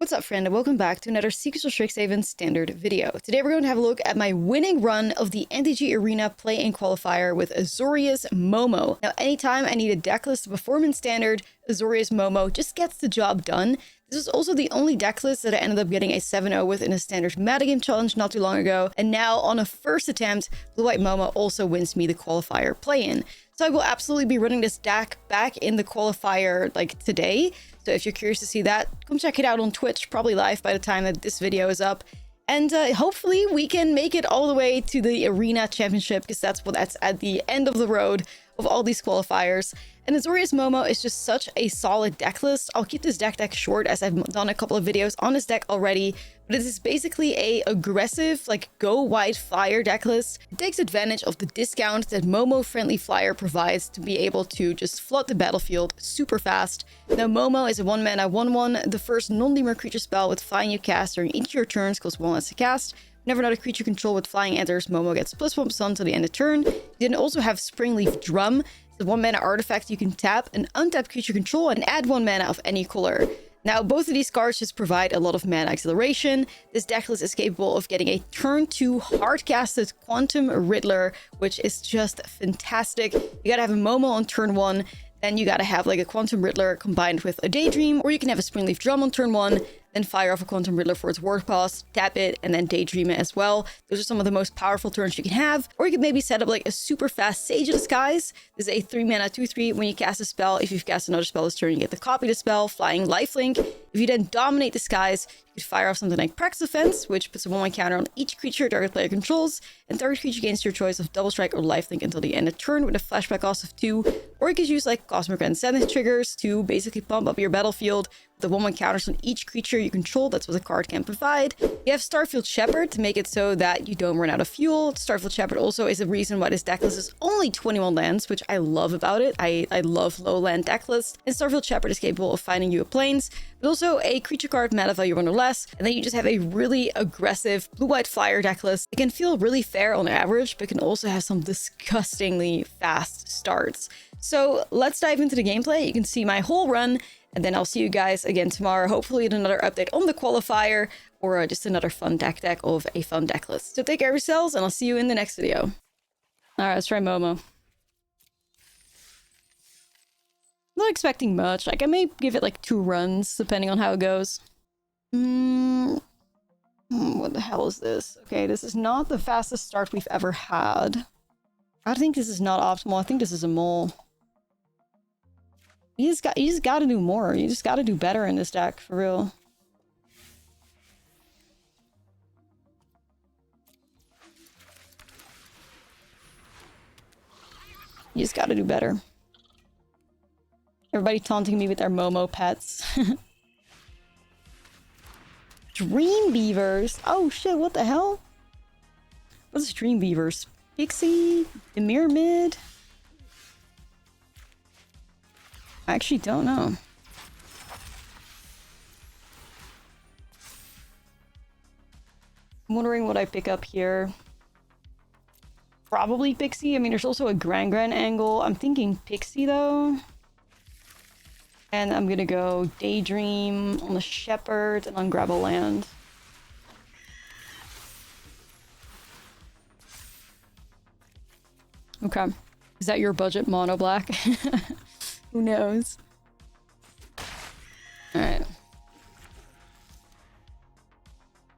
What's up, friend, and welcome back to another Secrets of Strixhaven standard video. Today we're going to have a look at my winning run of the MTG Arena play-in qualifier with Azorius Momo. Now, anytime I need a deck list to perform in standard, Azorius Momo just gets the job done. This is also the only deck list that I ended up getting a 7-0 with in a standard metagame challenge not too long ago, and now on a first attempt, Blue-White Momo also wins me the qualifier play-in. So I will absolutely be running this deck back in the qualifier like today. So if you're curious to see that, come check it out on Twitch, probably live by the time that this video is up. And hopefully we can make it all the way to the Arena Championship, because that's at the end of the road of all these qualifiers. And Azorius Momo is just such a solid deck list. I'll keep this deck short, as I've done a couple of videos on this deck already, but it is basically a aggressive, like, go wide flyer deck list. It takes advantage of the discount that Momo Friendly Flyer provides to be able to just flood the battlefield super fast. Now, Momo is a 1-mana 1/1, the first non-Dimir creature spell with flying you cast during each of your turns costs 1 less to cast. Whenever another creature control with flying enters, Momo gets +1 until the end of turn. You then also have Springleaf Drum. It's a 1-mana artifact you can tap an untapped creature control and add 1 mana of any color. Now, both of these cards just provide a lot of mana acceleration. This deck list is capable of getting a turn 2 hard-casted Quantum Riddler, which is just fantastic. You gotta have a Momo on turn 1, then you gotta have like a Quantum Riddler combined with a Daydream, or you can have a Springleaf Drum on turn 1, then fire off a Quantum Riddler for its ward cost, tap it, and then Daydream it as well. Those are some of the most powerful turns you can have. Or you could maybe set up like a super fast Sage of Disguise. This is a 3-mana 2/3. When you cast a spell, if you've cast another spell this turn, you get to copy the spell, flying lifelink. If you then dominate Disguise, you could fire off something like Practice Defense, which puts a 1/1 counter on each creature target player controls, and target creature gains your choice of Double Strike or Lifelink until the end of turn with a flashback cost of 2. Or you could use like Cosmic Transcendence triggers to basically pump up your battlefield. The 1/1 counters on each creature you control. That's what the card can provide. You have Starfield Shepherd to make it so that you don't run out of fuel. Starfield Shepherd also is a reason why this deck list is only 21 lands, which I love about it. I love low land deck lists. And Starfield Shepherd is capable of finding you a plains, but also a creature card mana value 1 or less. And then you just have a really aggressive blue-white flyer deck list. It can feel really fair on average, but can also have some disgustingly fast starts. So let's dive into the gameplay. You can see my whole run, and then I'll see you guys again tomorrow, hopefully in another update on the qualifier, or just another fun deck of a fun deck list. So take care of yourselves, and I'll see you in the next video. Alright, let's try Momo. Not expecting much. Like, I may give it like 2 runs, depending on how it goes. What the hell is this? Okay, this is not the fastest start we've ever had. I think this is not optimal. I think this is a mole. You just gotta do more. You just gotta do better in this deck, for real. You just gotta do better. Everybody taunting me with their Momo pets. Dream Beavers? Oh shit, what the hell? What's Dream Beavers? Pixie? Dimir mid? I actually don't know. I'm wondering what I pick up here. Probably Pixie. I mean, there's also a Gran angle. I'm thinking Pixie, though. And I'm gonna go Daydream on the Shepherd and ungrab a land. Okay. Is that your budget mono black? Who knows? Alright.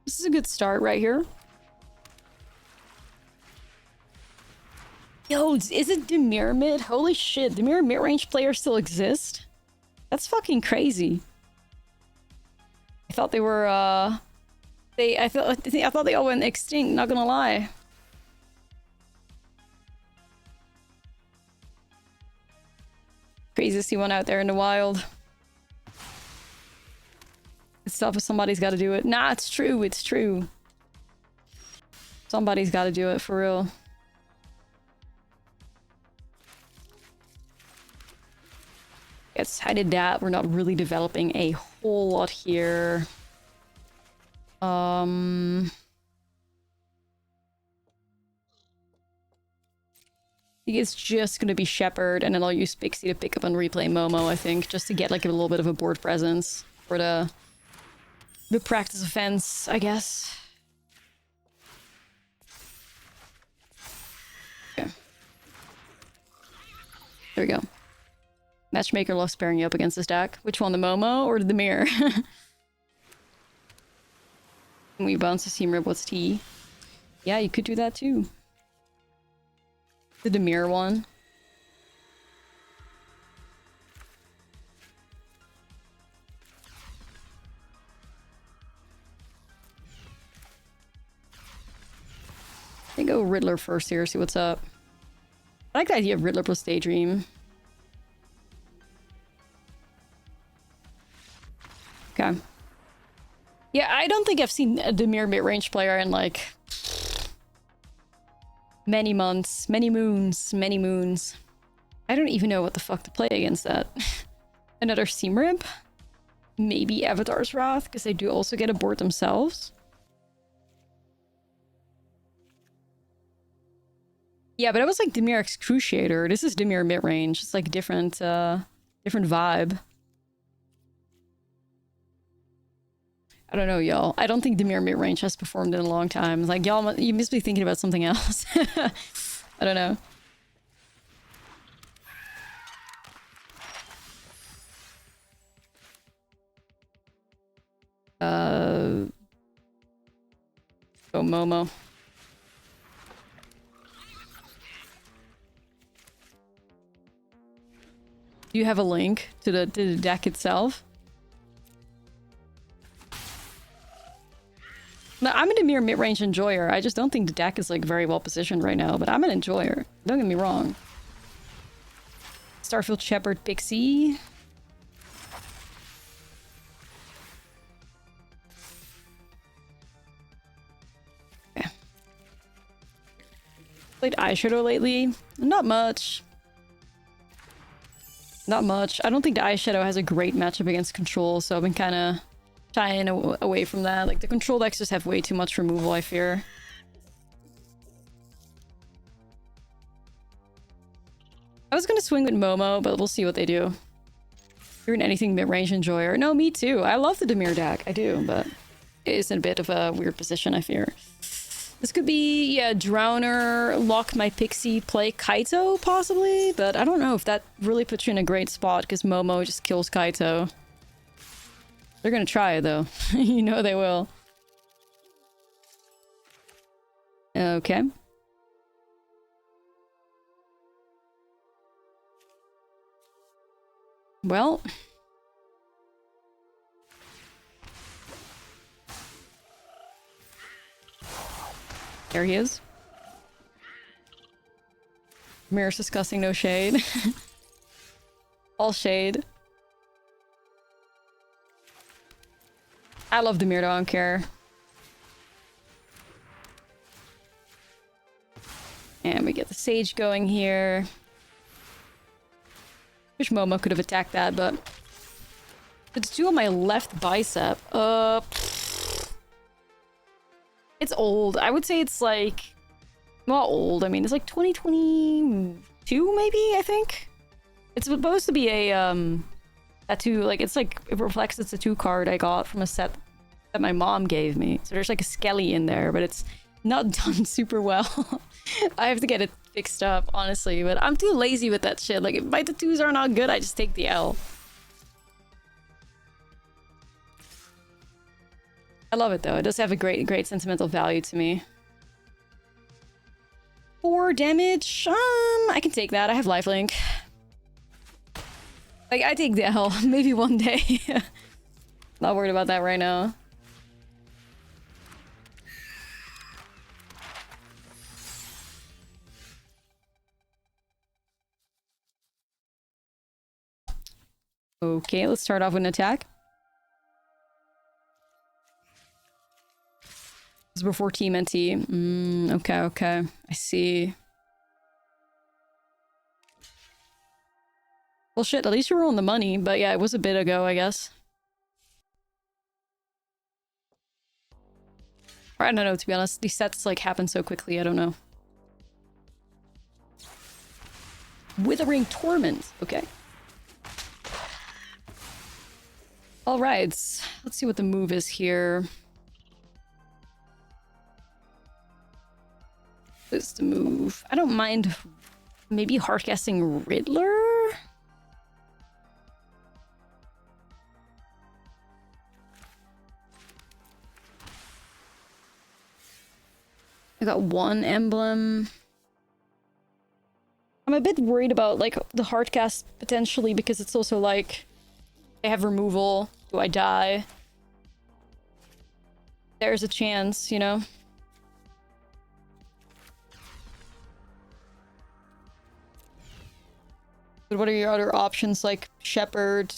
This is a good start right here. Yo, is it Dimir mid? Holy shit, Dimir mid-range players still exist? That's fucking crazy. I thought they were, I thought they all went extinct, not gonna lie. Crazy to see one out there in the wild. It's tough if somebody's gotta do it. Nah, it's true, it's true. Somebody's gotta do it, for real. Yes, I did that. We're not really developing a whole lot here. think it's just gonna be Shepherd, and then I'll use Pixie to pick up and replay Momo, I think, just to get like a little bit of a board presence for the the practice offense, I guess. Okay. There we go. Matchmaker loves pairing you up against this deck. Which one, the Momo or the Dimir? Can we bounce the Seam Rib? What's T? Yeah, you could do that too. The Dimir one. I think go Riddler first here, see what's up. I like the idea of Riddler plus Daydream. Okay. Yeah, I don't think I've seen a Dimir mid-range player in like many months, many moons, many moons. I don't even know what the fuck to play against that. Another Seam Rib? Maybe Avatar's Wrath, because they do also get a board themselves. Yeah, but it was like Dimir Excruciator. This is Dimir mid-range. It's like different, different vibe. I don't know, y'all. I don't think Dimir mid-range has performed in a long time. Like, y'all, you must be thinking about something else. I don't know. Oh, Momo. Do you have a link to the deck itself? No, I'm a Dimir mid-range enjoyer. I just don't think the deck is like very well positioned right now, but I'm an enjoyer. Don't get me wrong. Starfield Shepherd Pixie. Okay. Played Eyeshadow lately? Not much. Not much. I don't think the Eyeshadow has a great matchup against Control, so I've been kind of shying away from that. Like, the Control decks just have way too much removal, I fear. I was gonna swing with Momo, but we'll see what they do. You're an anything mid-range enjoyer. No, me too. I love the Dimir deck. I do, but it is in a bit of a weird position, I fear. This could be, yeah, Drowner, lock my Pixie, play Kaito, possibly? But I don't know if that really puts you in a great spot, because Momo just kills Kaito. They're gonna try it, though. You know they will. Okay. Well... there he is. Mirror's disgusting, no shade. All shade. I love Dimir, I don't care. And we get the Sage going here. Wish Momo could have attacked that, but... it's two on my left bicep. It's old. I would say it's like... not old. I mean, it's like 2022, maybe, I think? It's supposed to be a, tattoo. Like, it's like... it reflects it's a tattoo card I got from a set that my mom gave me. So there's like a skelly in there, but it's not done super well. I have to get it fixed up, honestly. But I'm too lazy with that shit. Like, if my tattoos are not good, I just take the L. I love it though. It does have a great sentimental value to me. 4 damage. I can take that. I have lifelink. Like, I take the L. Maybe one day. Not worried about that right now. Okay, let's start off with an attack. Before Team NT. Okay. I see. Well, shit, at least you were on the money. But yeah, it was a bit ago, I guess. Or I don't know, to be honest. These sets, like, happen so quickly, I don't know. Withering Torment. Okay. All right, let's see what the move is here. What's the move? I don't mind maybe hardcasting Riddler? I got one emblem. I'm a bit worried about like the hardcast potentially because it's also like they have removal. Do I die? There's a chance, you know? But what are your other options like Shepherd,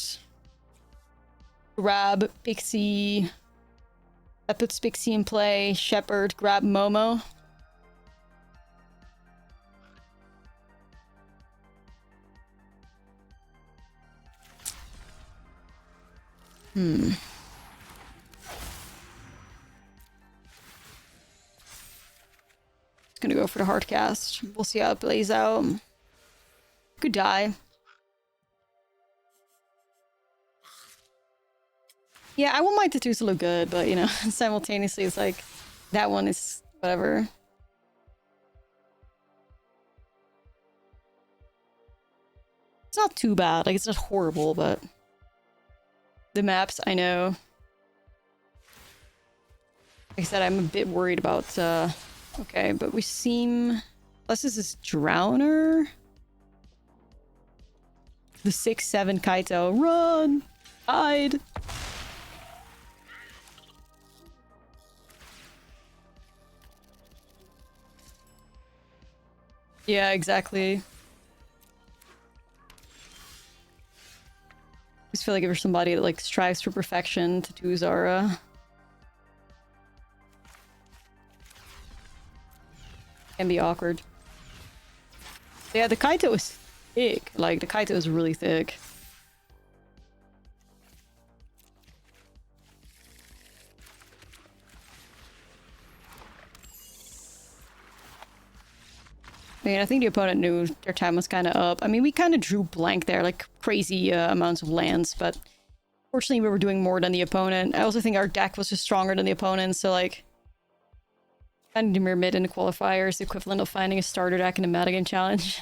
grab Pixie? That puts Pixie in play. Shepherd, grab Momo. Just gonna go for the hard cast. We'll see how it plays out. Could die. Yeah, I want my tattoos to look good, but you know, simultaneously it's like that one is whatever. It's not too bad, like it's not horrible, but the maps, I know. Like I said, I'm a bit worried about okay, but we seem unless this is Drowner. The 6/7 Kaito. Run! Hide! Yeah, exactly. I just feel like if you're somebody that like strives for perfection, tattoos are can be awkward. Yeah, the Kaito is thick. Like the Kaito is really thick. I mean, I think the opponent knew their time was kind of up. I mean, we kind of drew blank there, like crazy amounts of lands, but fortunately we were doing more than the opponent. I also think our deck was just stronger than the opponent, so like finding Dimir mid in the qualifier is the equivalent of finding a starter deck in a metagame challenge.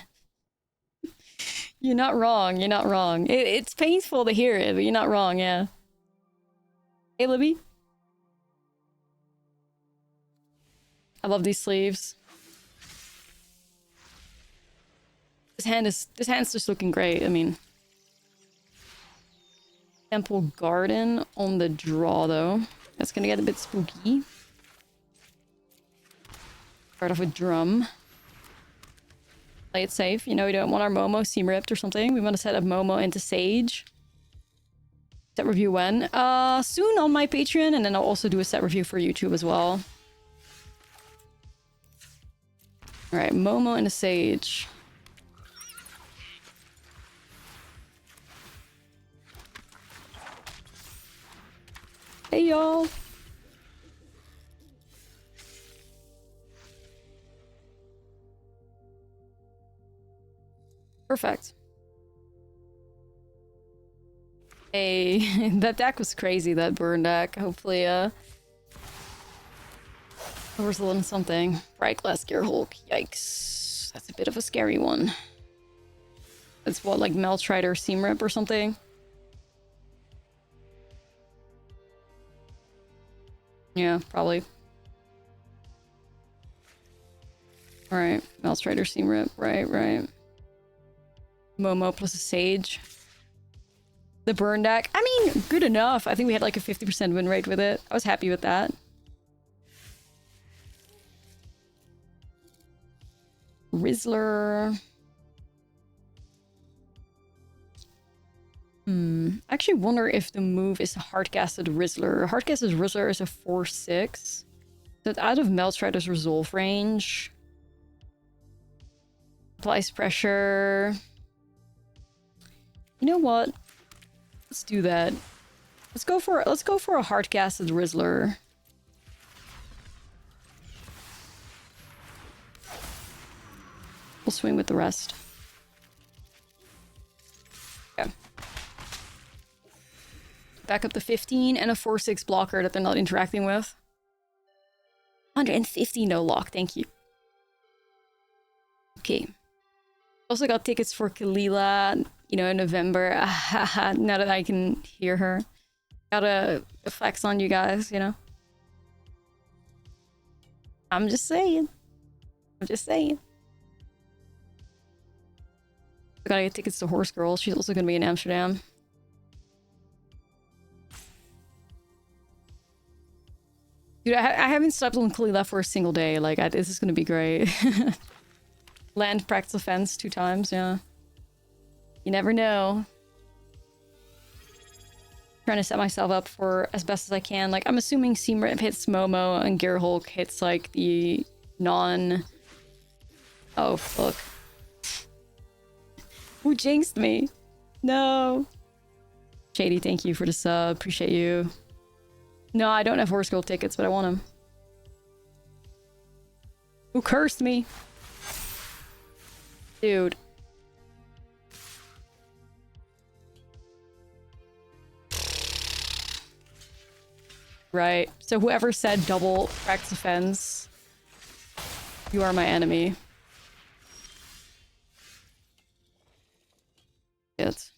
You're not wrong, you're not wrong. It's painful to hear it, but you're not wrong, yeah. Hey, Libby. I love these sleeves. This hand's just looking great. I mean, Temple Garden on the draw though. That's gonna get a bit spooky. Start off with Drum. Play it safe. You know, we don't want our Momo seam ripped or something. We want to set up Momo into Sage. Set review when? Soon on my Patreon, and then I'll also do a set review for YouTube as well. Alright, Momo into Sage. Hey, y'all. Perfect. Hey, that deck was crazy, that burn deck. Hopefully, there was a little something. Bright Glass Gear Hulk. Yikes. That's a bit of a scary one. It's what, like Meltrider Seam Rip or something? Yeah, probably. Alright, Meltrider Seam Rip. Right. Momo plus a Sage. The burn deck. I mean, good enough. I think we had like a 50% win rate with it. I was happy with that. Rizzler. I actually wonder if the move is a hardcasted Rizzler. Hardcasted Rizzler is a 4/6. So it's out of Meltrider's resolve range. Applies pressure. You know what? Let's do that. Let's go for a hardcasted Rizzler. We'll swing with the rest. Okay. back up to 15 and a 4/6 blocker that they're not interacting with. 150 no lock, thank you. Okay. Also got tickets for Kalila, you know, in November. Now that I can hear her. Gotta flex on you guys, you know? I'm just saying. I'm just saying. I gotta get tickets to Horse Girl. She's also gonna be in Amsterdam. Dude, I haven't slept on Kalila for a single day. Like, this is gonna be great. Land practice offense 2 times, yeah. You never know. Trying to set myself up for as best as I can. Like, I'm assuming Seamrip hits Momo and Gearhulk hits, like, the non... Oh, fuck. Who jinxed me? No. Shady, thank you for the sub. Appreciate you. No, I don't have Horse Girl tickets, but I want them. Who cursed me? Dude. Right. So whoever said double practice offense, you are my enemy. It.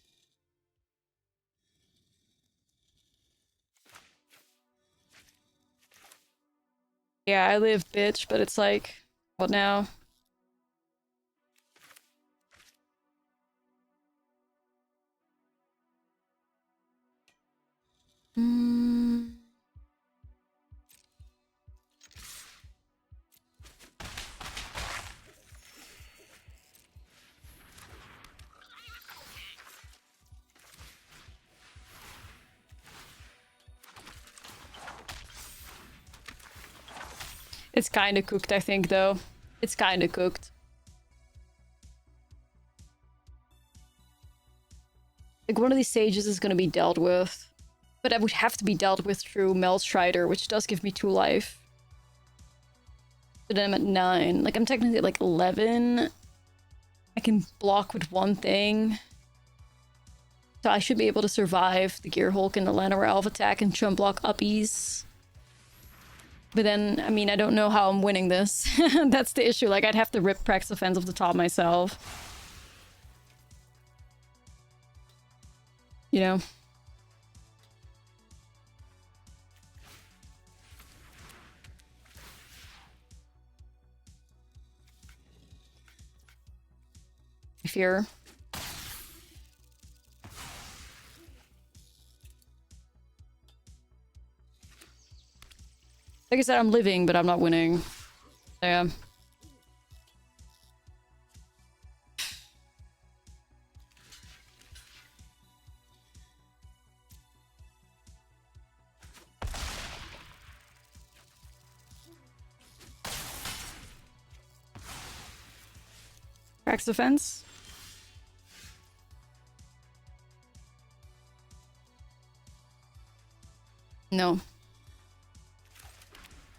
Yeah, I live, bitch, but it's like, what now? It's kind of cooked, I think, though. It's kind of cooked. Like, one of these sages is going to be dealt with. But it would have to be dealt with through Melstrider, which does give me 2 life. So then I'm at 9. Like, I'm technically at, like, 11. I can block with 1 thing. So I should be able to survive the Gearhulk and the Llanowar Elf attack and chump block uppies. But then, I mean, I don't know how I'm winning this. That's the issue. Like, I'd have to rip practice offense off the top myself. You know? I fear. Like I said, I'm living, but I'm not winning. Yeah. Cracks the fence. No.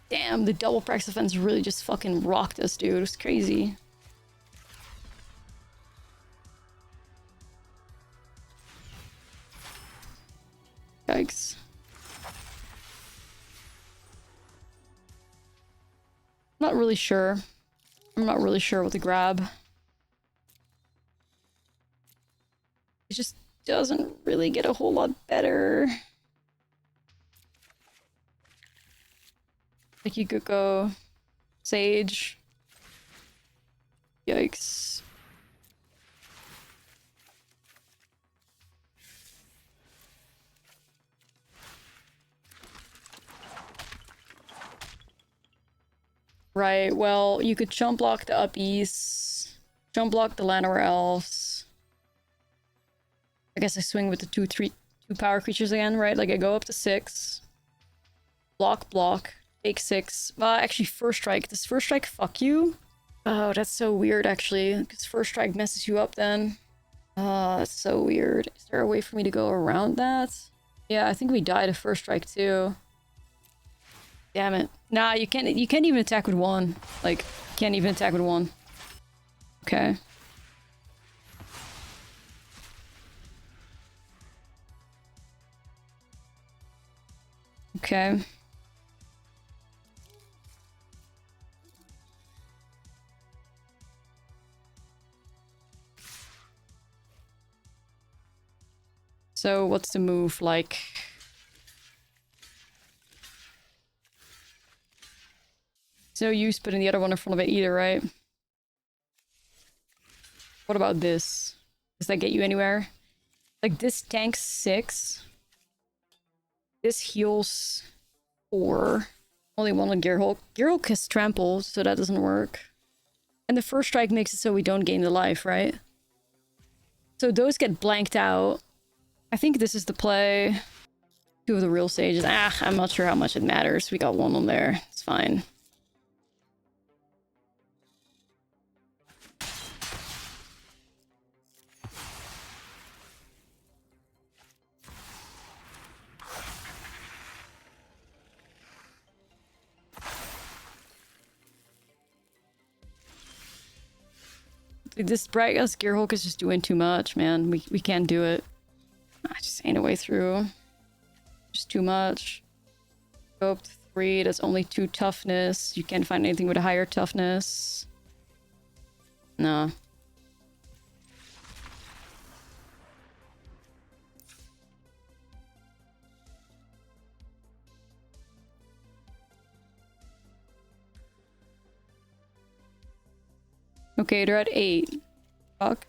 Damn, the double practice offense really just fucking rocked us, dude. It was crazy. Yikes. I'm not really sure. I'm not really sure what to grab. It just doesn't really get a whole lot better. Like, you could go Sage. Yikes. Right, well, you could chump block the uppies, chump block the Llanowar Elves. I guess I swing with the two power creatures again, right? Like, I go up to 6. Block. Take 6. Actually, first strike. Does first strike fuck you? Oh, that's so weird, actually. Because first strike messes you up then. That's so weird. Is there a way for me to go around that? Yeah, I think we die to first strike, too. Damn it. Nah, you can't even attack with 1. Like, can't even attack with 1. Okay. Okay. So what's the move like? It's no use putting the other one in front of it either, right? What about this? Does that get you anywhere? Like, this tanks 6. This heals 4. Only 1 on Gearhulk. Gearhulk has trample, so that doesn't work. And the first strike makes it so we don't gain the life, right? So those get blanked out. I think this is the play. 2 of the real sages. I'm not sure how much it matters. We got 1 on there. It's fine. This bright us Gearhulk is just doing too much, man. We can't do it. Just ain't a way through. Just too much. Go up to 3. That's only 2 toughness. You can't find anything with a higher toughness. No. Okay, they're at 8. Fuck.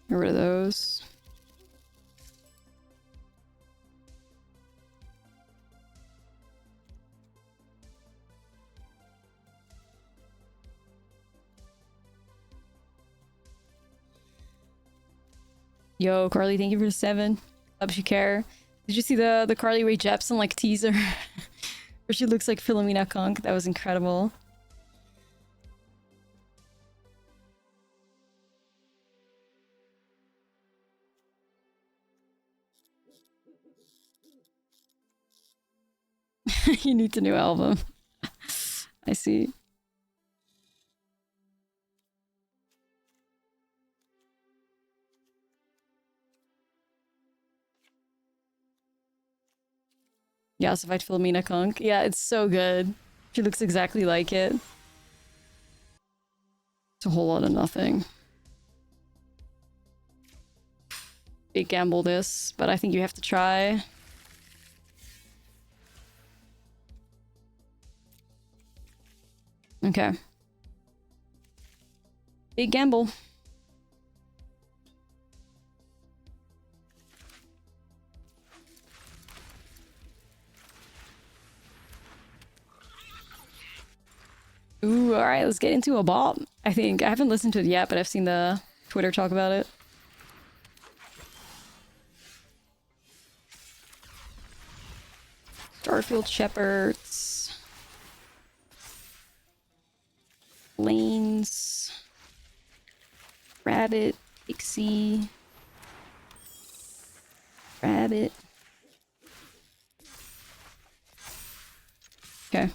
Get rid of those. Yo, Carly, thank you for the 7. Love you care. Did you see the Carly Rae Jepsen like teaser? Where she looks like Philomena Conk? That was incredible. You need the new album. I see. Yeah, so fight Philomena Conk. Yeah, it's so good. She looks exactly like it. It's a whole lot of nothing. Big gamble this, but I think you have to try. Okay. Big gamble. Ooh, alright, let's get into a bop. I think. I haven't listened to it yet, but I've seen the Twitter talk about it. Starfield Shepherds. Lanes. Rabbit. Pixie. Rabbit. Okay.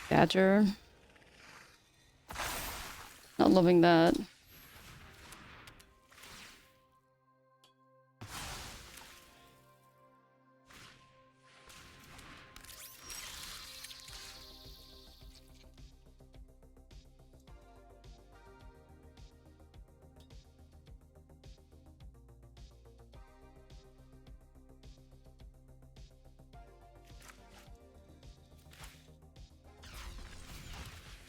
Badger. Not loving that.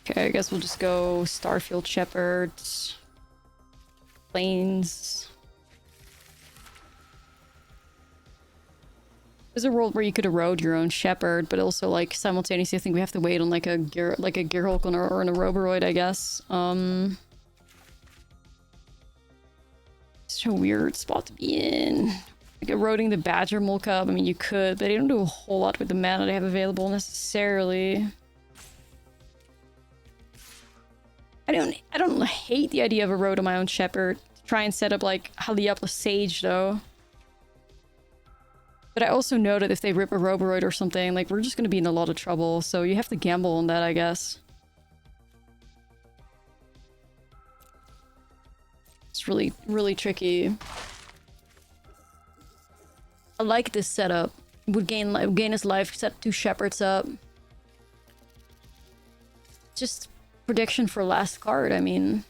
Okay, I guess we'll just go Starfield Shepherds. Plains. There's a world where you could erode your own Shepherd, but also, like, simultaneously I think we have to wait on, like, a Gearhulk or an Auroboroid, I guess. Such a weird spot to be in. Like, eroding the Badger Molcub, I mean, you could, but they don't do a whole lot with the mana they have available necessarily. I don't hate the idea of eroding my own Shepherd. Try and set up, like, Azorius plus Sage, though. But I also know that if they rip a Roboroid or something, like, we're just gonna be in a lot of trouble, so you have to gamble on that, I guess. It's really, really tricky. I like this setup. Would gain his life, set 2 Shepherds up. Just prediction for last card, I mean.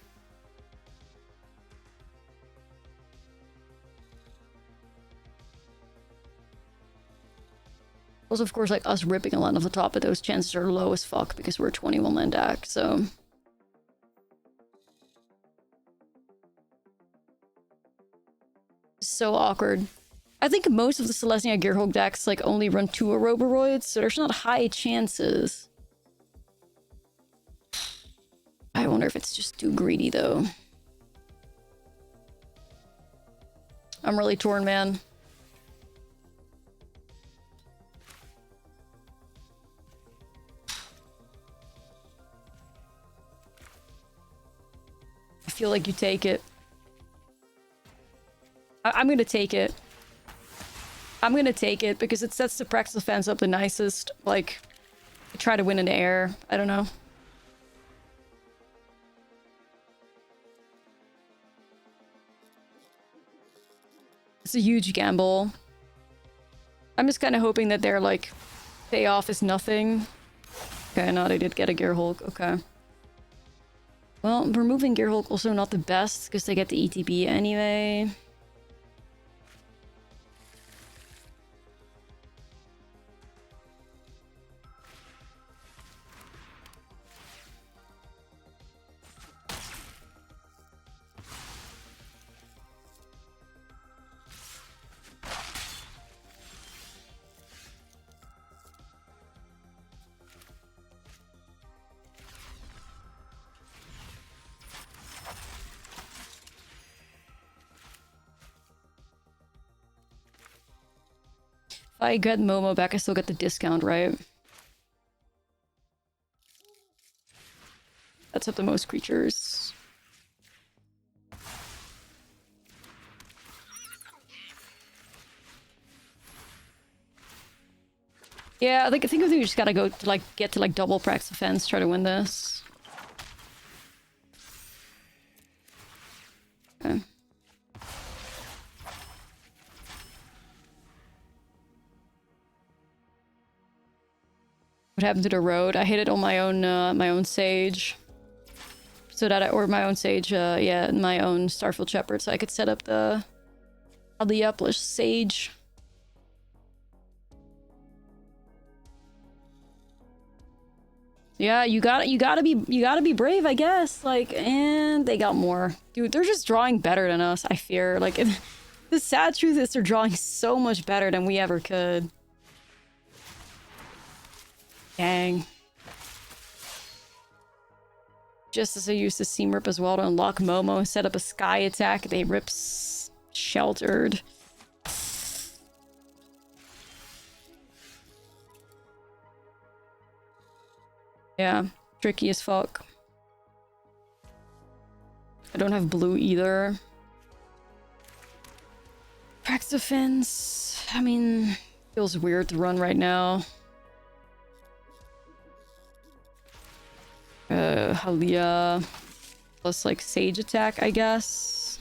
Also, of course, like, us ripping a lot off the top, but those chances are low as fuck because we're a 21-land deck, so... So awkward. I think most of the Selesnya Gearhulk decks, like, only run 2 Auroboroids, so there's not high chances. I wonder if it's just too greedy, though. I'm really torn, man. I feel like you take it. I'm gonna take it. I'm gonna take it because it sets the practice defense up the nicest. Like, try to win in the air. I don't know. It's a huge gamble. I'm just kind of hoping that their, like, payoff is nothing. Okay, no, they did get a Gearhulk. Okay. Well, removing Gearhulk also not the best because they get the ETB anyway. If I get Momo back, I still get the discount, right? That's up to most creatures. Yeah, I think we just gotta go to, like, get to, like, double practice defense, try to win this. Okay. What happened to the road? I hit it on my own Sage. So that or my own Sage, yeah, my own Starfield Shepherd, so I could set up the Azorius plus Sage. Yeah, you gotta be brave, I guess. Like, and they got more. Dude, they're just drawing better than us, I fear. Like, the sad truth is they're drawing so much better than we ever could. Dang. Just as I used the Seam Rip as well to unlock Momo and set up a Sky attack, they rip Sheltered. Yeah, tricky as fuck. I don't have blue either. Practice defense. I mean, feels weird to run right now. Azorius plus, like, Sage attack, I guess.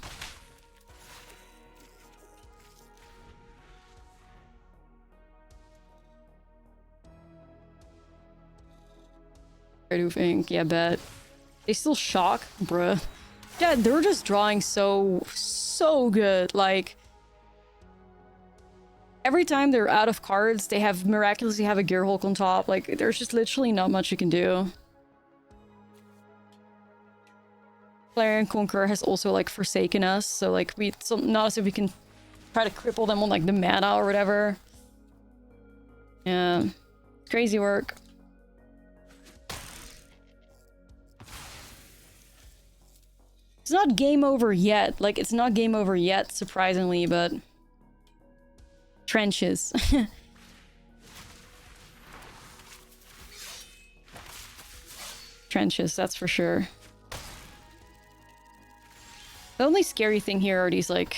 I do think, yeah, bet. They still shock, bruh. Yeah, they're just drawing so good. Like, every time they're out of cards, they have miraculously have a Gearhulk on top. Like, there's just literally not much you can do. Clarion Conqueror has also, like, forsaken us, so, like, not as if we can try to cripple them on, like, the mana or whatever. Yeah. Crazy work. It's not game over yet. Like, it's not game over yet, surprisingly, but... Trenches. Trenches, that's for sure. The only scary thing here are these, like,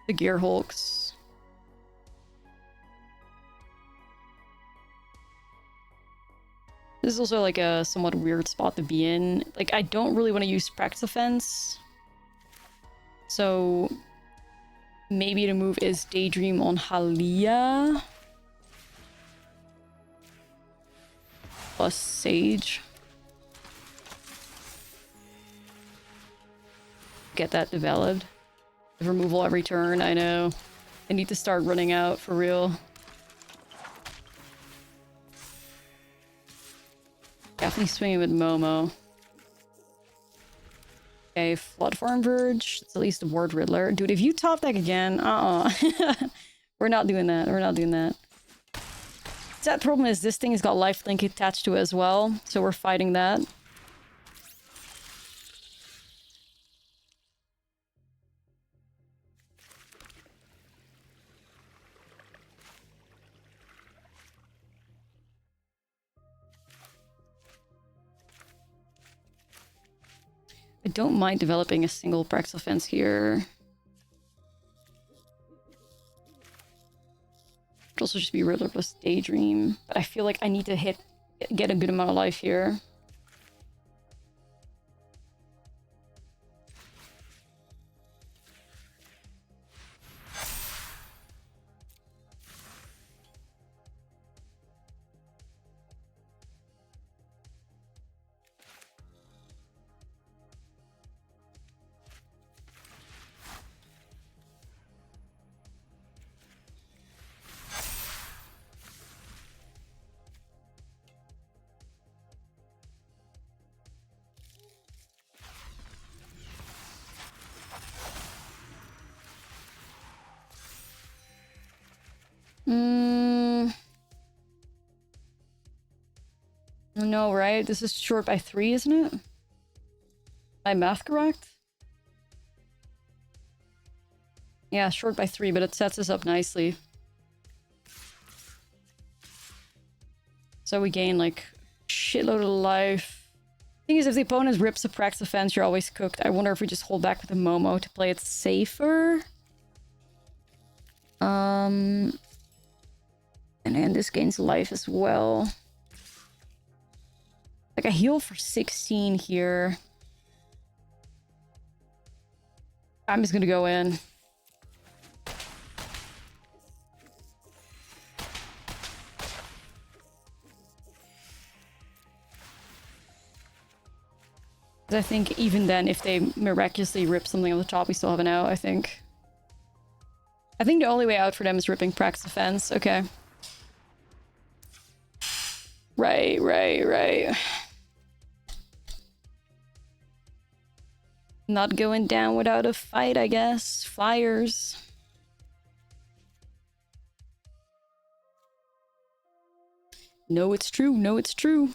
the Gear Hulks. This is also, like, a somewhat weird spot to be in. Like, I don't really want to use Practice Offense. So... maybe the move is Daydream on Halia. Plus Sage. Get that developed. Removal every turn, I know. I need to start running out for real. Definitely swinging with Momo. Okay, Flood Farm Verge. It's at least a Ward Riddler. Dude, if you top deck again, we're not doing that. We're not doing that. That problem is this thing has got lifelink attached to it as well, so we're fighting that. I don't mind developing a single Practice Offense here. Could also just be Riddler plus Daydream. But I feel like I need to get a good amount of life here. No, right? This is short by 3, isn't it? My math correct? Yeah, short by 3, but it sets us up nicely. So we gain, like, shitload of life. Thing is, if the opponent rips a Practice Offense, you're always cooked. I wonder if we just hold back with the Momo to play it safer. And then this gains life as well. Like, I heal for 16 here. I'm just gonna go in. I think even then, if they miraculously rip something on the top, we still have an out, I think. I think the only way out for them is ripping Practice Offense. Okay. Right. Not going down without a fight, I guess. Flyers. No, it's true. No, it's true.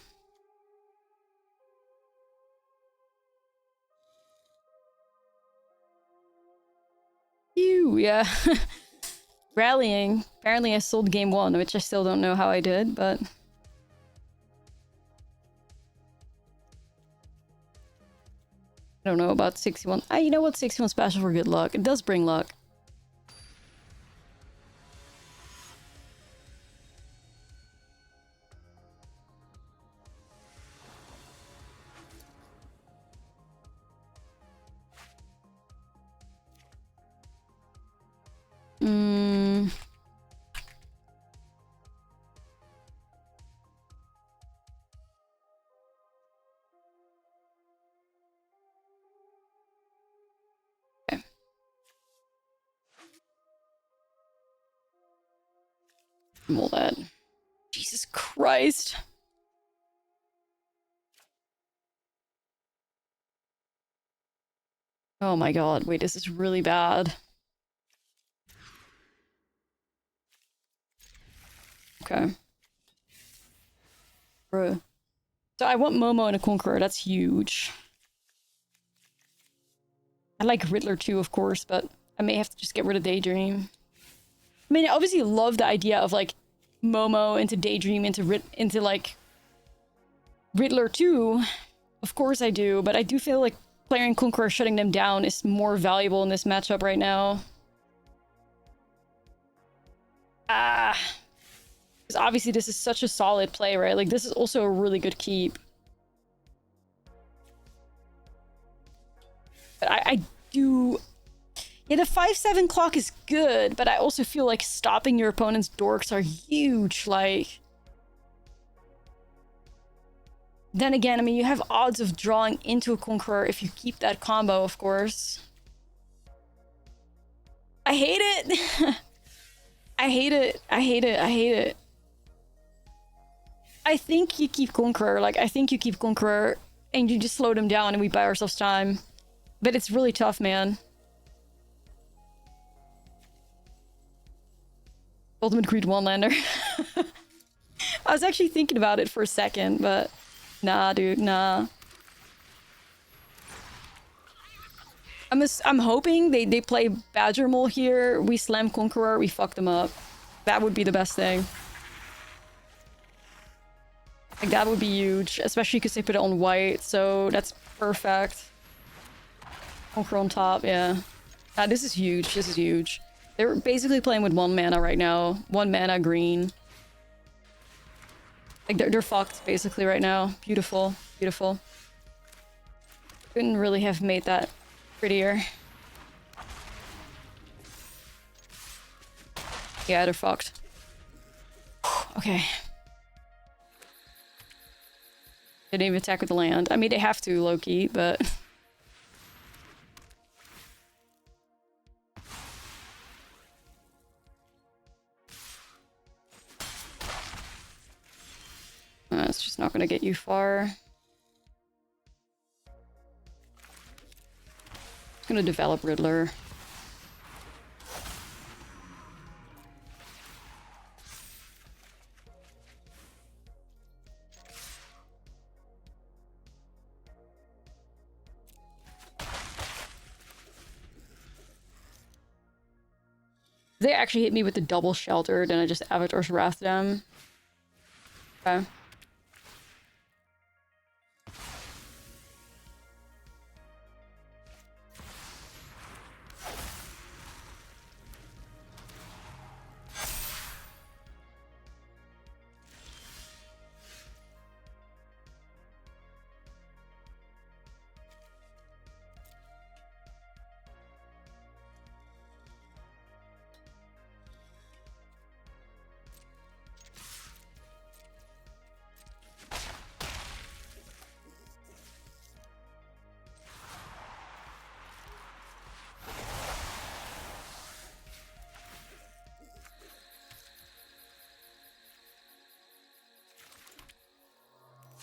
Phew, yeah. Rallying. Apparently I sold game 1, which I still don't know how I did, but... I don't know about 61. You know what? 61 special for good luck. It does bring luck. All that. Jesus Christ. Oh my god, wait, this is really bad. Okay. Bruh. So I want Momo and a Conqueror. That's huge. I like Riddler too, of course, but I may have to just get rid of Daydream. I mean, I obviously love the idea of like Momo into Daydream into like Riddler too. Of course I do, but I do feel like Player and Conqueror shutting them down is more valuable in this matchup right now. Because obviously this is such a solid play, right? Like, this is also a really good keep. But I do... Yeah, the 5-7 clock is good, but I also feel like stopping your opponent's dorks are huge, like... Then again, I mean, you have odds of drawing into a Conqueror if you keep that combo, of course. I hate it! I hate it. I hate it. I hate it. I think you keep Conqueror. Like, I think you keep Conqueror and you just slow them down and we buy ourselves time. But it's really tough, man. Ultimate Greed one-lander. I was actually thinking about it for a second, but... Nah, dude, nah. I'm hoping they play Badger Mole here, we slam Conqueror, we fuck them up. That would be the best thing. Like, that would be huge, especially because they put it on white, so that's perfect. Conqueror on top, yeah. This is huge, this is huge. They're basically playing with 1 mana right now. 1 mana green. Like, they're fucked, basically, right now. Beautiful. Beautiful. Couldn't really have made that prettier. Yeah, they're fucked. Okay. They didn't even attack with the land. I mean, they have to, low-key, but... It's just not gonna get you far. It's gonna develop Riddler. They actually hit me with the double shelter, then I just Avatar's Wrath them. Okay.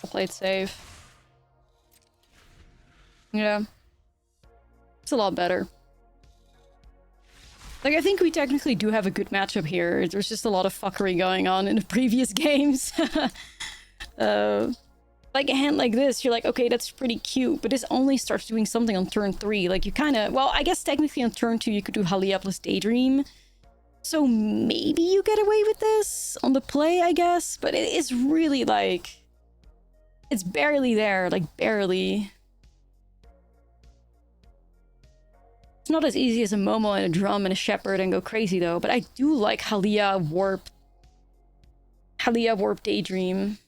I played safe. Yeah. It's a lot better. Like, I think we technically do have a good matchup here. There's just a lot of fuckery going on in the previous games. Like a hand like this, you're like, okay, that's pretty cute, but this only starts doing something on turn 3. Like, you kind of... Well, I guess technically on turn 2 you could do Halia plus Daydream. So maybe you get away with this on the play, I guess. But it is really, like... It's barely there, like, barely. It's not as easy as a Momo and a Drum and a Shepherd and go crazy, though. But I do like Halia Warp Daydream.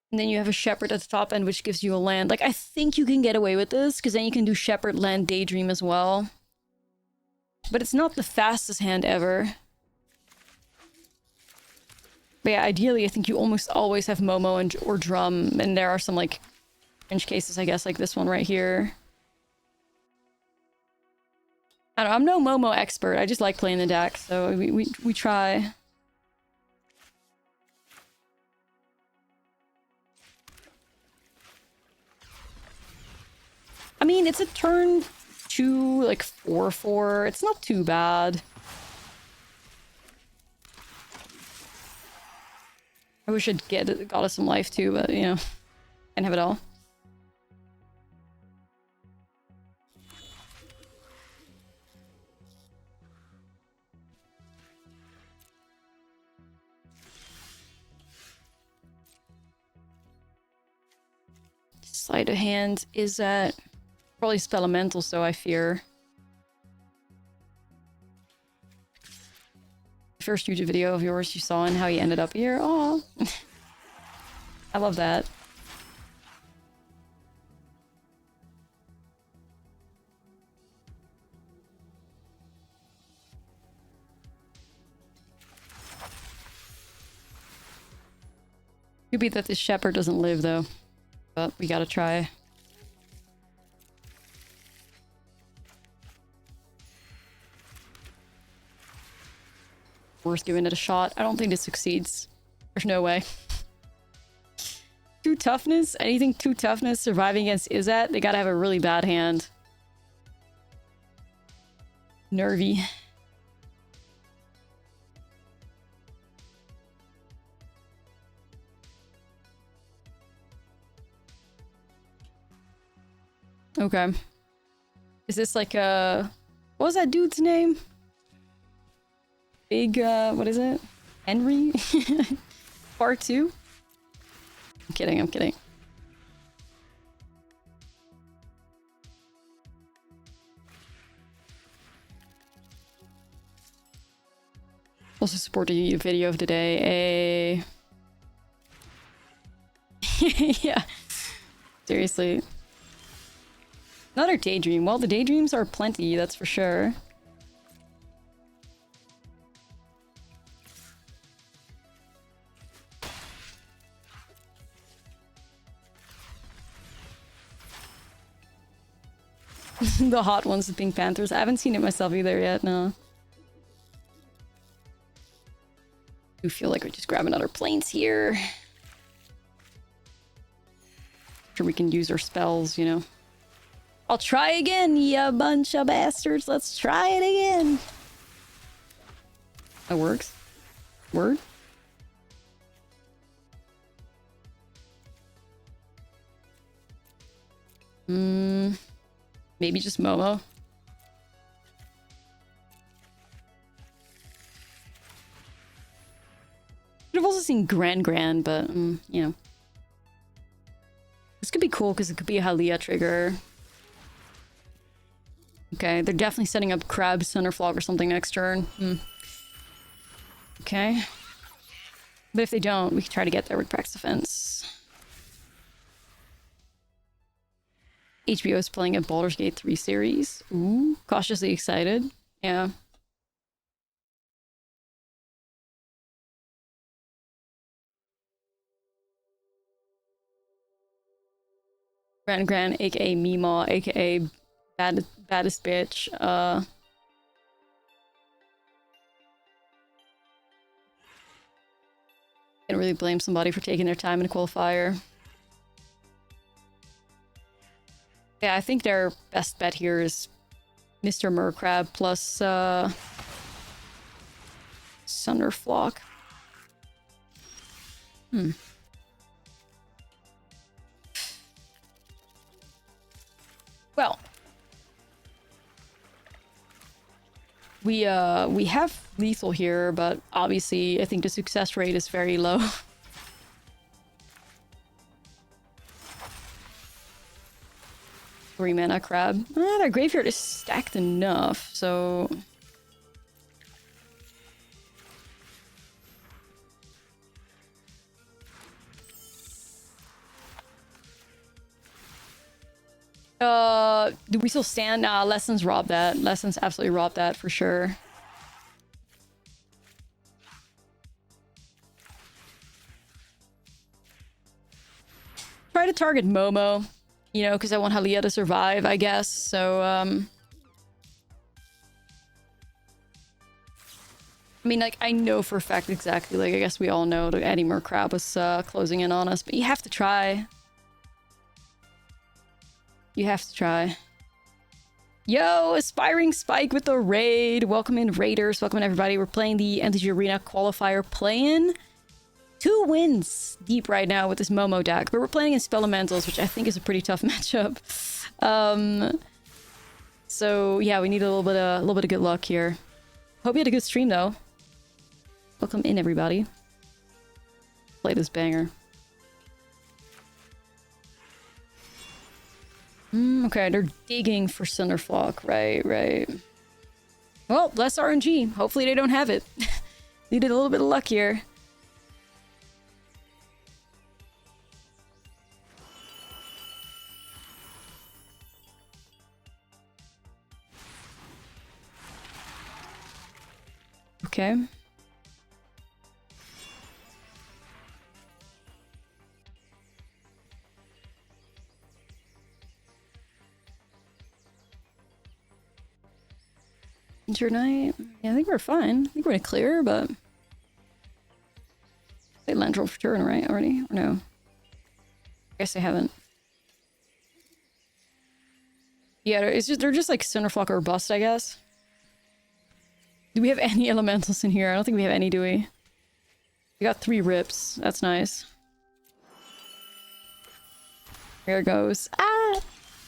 And then you have a Shepherd at the top end, which gives you a land. Like, I think you can get away with this, because then you can do Shepherd, land, Daydream as well. But it's not the fastest hand ever. But yeah, ideally, I think you almost always have Momo and, or Drum, and there are some, like, fringe cases, I guess, like this one right here. I don't know, I'm no Momo expert, I just like playing the deck, so we try. I mean, it's a turn 2, like, 4/4, it's not too bad. I wish I'd got us some life too, but you know, can't have it all. Sleight of hand is that probably Spellementals, so I fear. First YouTube video of yours you saw and how you ended up here. Oh, I love that. Could be that this shepherd doesn't live though, but we gotta try. Worth giving it a shot. I don't think it succeeds. There's no way. 2 toughness? Anything 2 toughness surviving against Izzet? They gotta have a really bad hand. Nervy. Okay. Is this like a... What was that dude's name? Big, what is it? Henry? Part 2? I'm kidding, I'm kidding. Also support the video of the day. Yeah. Seriously. Another daydream. Well, the daydreams are plenty, that's for sure. The hot ones, the Pink Panthers. I haven't seen it myself either yet, no. I do feel like we just grab another planes here. Sure we can use our spells, you know. I'll try again, ya bunch of bastards. Let's try it again. That works. Word? Maybe just Momo. Could have also seen Grand, but, you know. This could be cool because it could be a Halia trigger. Okay, they're definitely setting up Crab, Thunderflog, or something next turn. Okay. But if they don't, we can try to get there with Prax Defense. HBO is playing a Baldur's Gate 3 series. Ooh, cautiously excited. Yeah. Grand, aka Mima, aka baddest bitch. Can't really blame somebody for taking their time in a qualifier. Yeah, I think their best bet here is Mr. Mercrab plus Thunderflock. Well, we have lethal here, but obviously I think the success rate is very low. 3 mana crab. Their graveyard is stacked enough, so... Do we still stand? Nah, Lessons robbed that. Lessons absolutely robbed that for sure. Try to target Momo, you know, because I want Halia to survive, I guess, so, I mean, like, I know for a fact exactly, like, I guess we all know that Eddie Mercrab was, closing in on us, but you have to try. You have to try. Yo, Aspiring Spike with the raid. Welcome in, Raiders. Welcome in, everybody. We're playing the MTG Arena Qualifier play-in. 2 wins deep right now with this Momo deck, but we're playing in Spellementals, which I think is a pretty tough matchup. So yeah, we need a little bit of good luck here. Hope you had a good stream though. Welcome in, everybody. Play this banger. Okay, they're digging for Cinderflock. Right. Well, less RNG. Hopefully they don't have it. Needed a little bit of luck here. Okay. Internight. Yeah, I think we're fine. I think we're gonna clear, but they landroll for turn, right? Already? Or no? I guess they haven't. Yeah, they're just like Cinderflock or bust, I guess. Do we have any elementals in here? I don't think we have any, do we? We got 3 rips. That's nice. There it goes. Ah!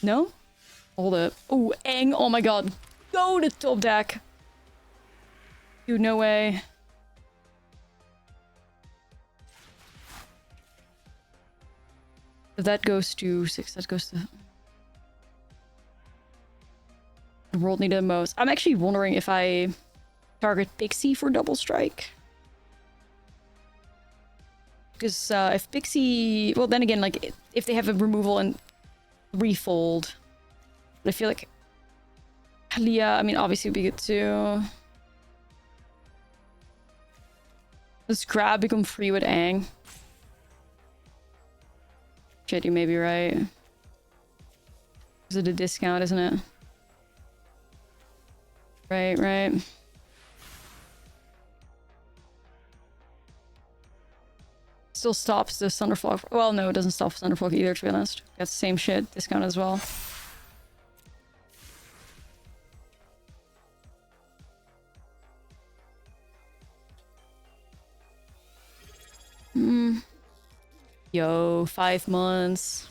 No? Hold it. Oh, Aang. Oh my god. Go to top deck. Dude, no way. If that goes to 6, that goes to... The world needed the most. I'm actually wondering if I target Pixie for double strike. Because if Pixie... Well, then again, like, if they have a removal and threefold... But I feel like... Leah, I mean, obviously would be good too. Does grab become free with Aang? Shit, you may be right. Is it a discount, isn't it? Right. Still stops the Thunderflock. Well, no, it doesn't stop Thunderflock either, to be honest. That's the same shit. Discount as well. Yo, 5 months.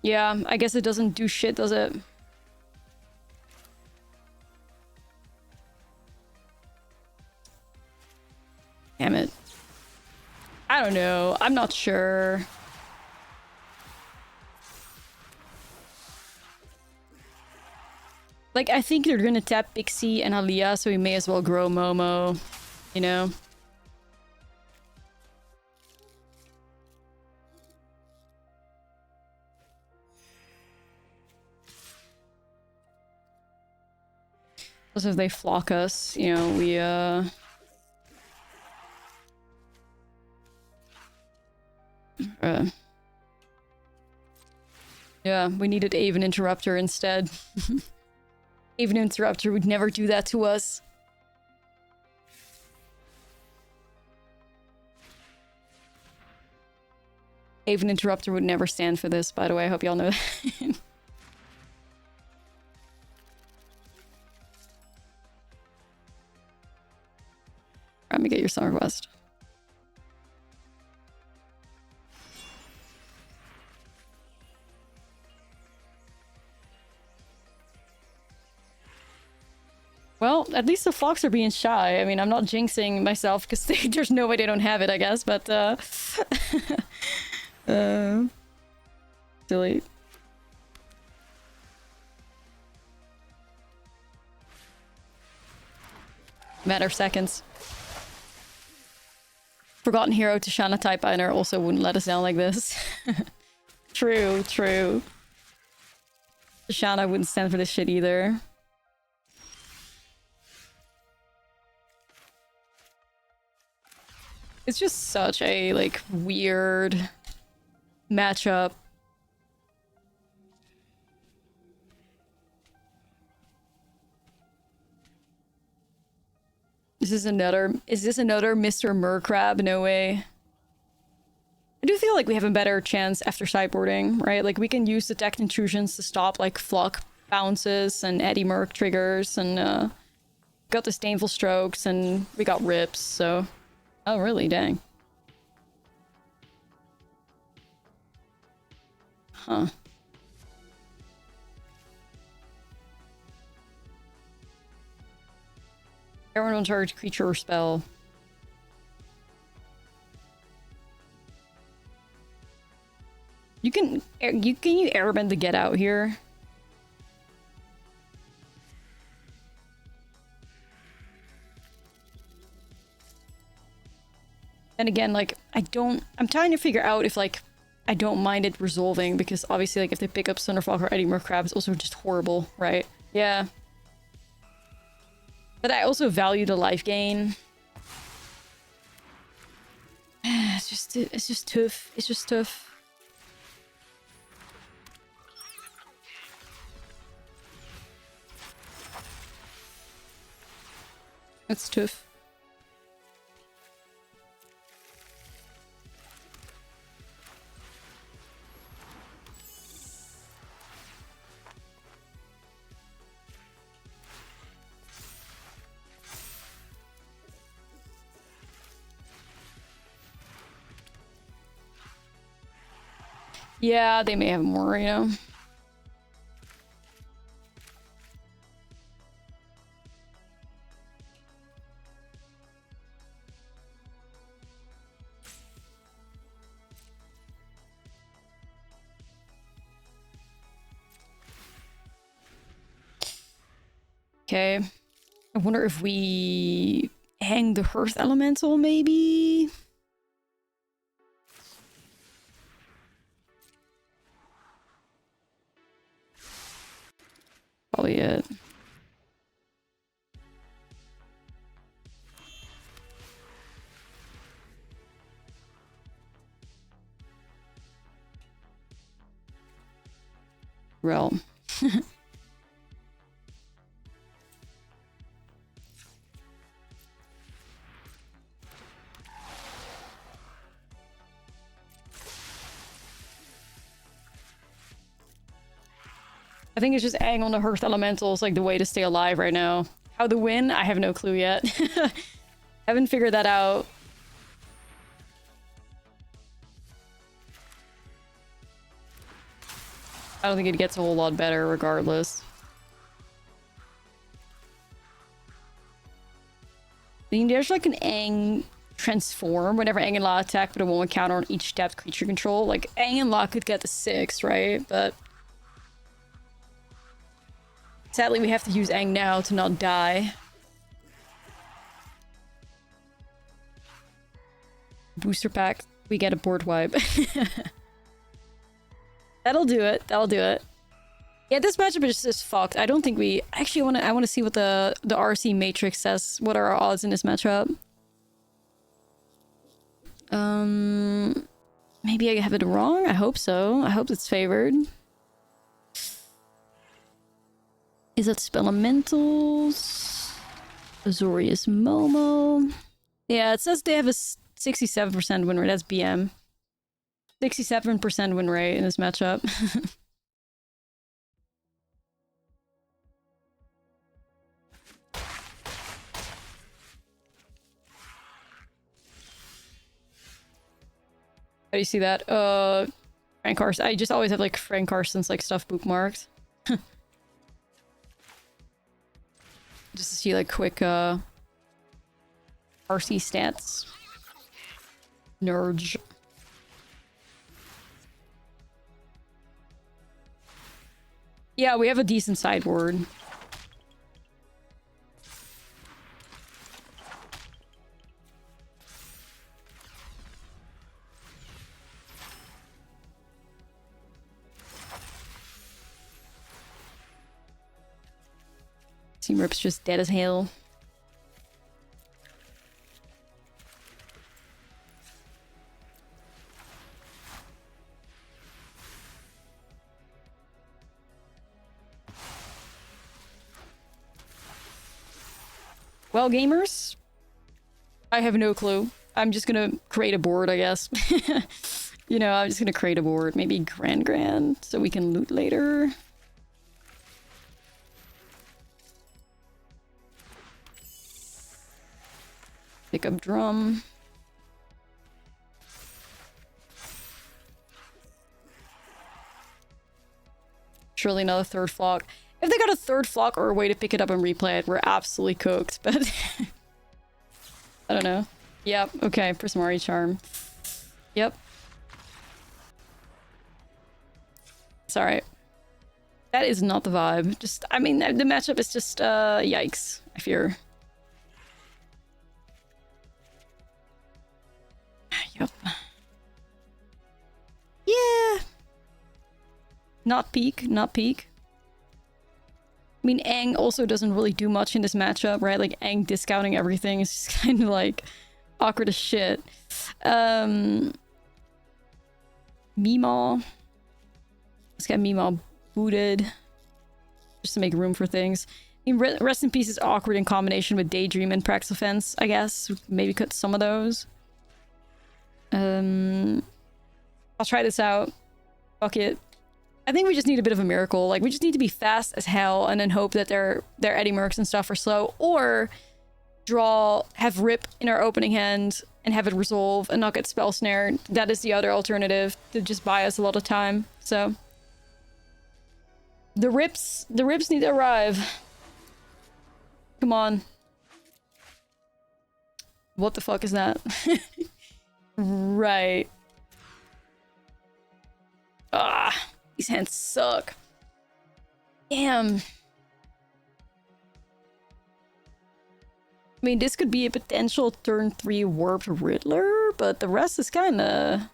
Yeah, I guess it doesn't do shit, does it? Damn it. I don't know. I'm not sure. Like, I think they're gonna tap Pixie and Aliyah, so we may as well grow Momo, you know? Also, if they flock us, you know, we, yeah, we needed Aven Interrupter instead. Aven Interrupter would never do that to us. Aven Interrupter would never stand for this, by the way. I hope y'all know that. Let me get your song request. Well, at least the flocks are being shy. I mean, I'm not jinxing myself because there's no way they don't have it, I guess, but silly. Matter of seconds. Forgotten Hero Tashana Typiner also wouldn't let us down like this. True. Tashana wouldn't stand for this shit either. It's just such a, like, weird matchup. Is this another Mr. Mercrab? No way. I do feel like we have a better chance after sideboarding, right? Like we can use detect intrusions to stop like Flock bounces and Eddy Merc triggers, and got disdainful strokes, and we got rips, so... Oh, really? Dang. Huh. Everyone will charge creature or spell. Can you airbend the get out here? And again, like, I'm trying to figure out if, like, I don't mind it resolving, because obviously, like, if they pick up Thunderfalk or Eddy Mercrab, it's also just horrible, right? Yeah. But I also value the life gain. It's just tough. It's just tough. It's tough. Yeah, they may have more, you know. Okay. I wonder if we hang the Hearth Elemental, maybe? Probably it. Realm. I think it's just adding on the Hearth Elementals like the way to stay alive right now. How to win? I have no clue yet. Haven't figured that out. I don't think it gets a whole lot better regardless. I mean, there's like an Aang transform whenever Aang and La attack, but it won't counter on each tapped creature control. Like, Aang and La could get the 6, right? But sadly, we have to use Aang now to not die. Booster pack, we get a board wipe. That'll do it. That'll do it. Yeah, this matchup is just fucked. I don't think we actually I want to see what the RC matrix says. What are our odds in this matchup? Maybe I have it wrong. I hope so. I hope it's favored. Is that Spellementals? Azorius Momo. Yeah, it says they have a 67% win rate. That's BM. 67% win rate in this matchup. How do you see that? Frank Carson. I just always have like Frank Carson's like stuff bookmarked. Just to see like quick RC stats. Nurge. Yeah, we have a decent sideboard. Team Rip's just dead as hell. Well, gamers, I have no clue. I'm just gonna create a board, I guess. You know, I'm just gonna create a board. Maybe Grand, so we can loot later. Pick up drum. Surely not a third flock. If they got a third flock or a way to pick it up and replay it, we're absolutely cooked, but... I don't know. Yep, okay, Prismari Charm. Yep. It's alright. That is not the vibe. Just, I mean, the matchup is just, yikes, I fear. Yep. Yeah. Not peak, not peak. I mean, Aang also doesn't really do much in this matchup, right? Like, Aang discounting everything is just kind of, like, awkward as shit. Meemaw. Let's get Meemaw booted. Just to make room for things. I mean, Rest in Peace is awkward in combination with Daydream and Prax Offense, I guess. Maybe cut some of those. I'll try this out. Fuck it. I think we just need a bit of a miracle. Like, we just need to be fast as hell and then hope that their Eddie Mercs and stuff are slow. Or have Rip in our opening hand and have it resolve and not get spell snared. That is the other alternative to just buy us a lot of time. So the rips need to arrive. Come on. What the fuck is that? Right. Ah. These hands suck. Damn. I mean, this could be a potential turn 3 warped Riddler, but the rest is kinda...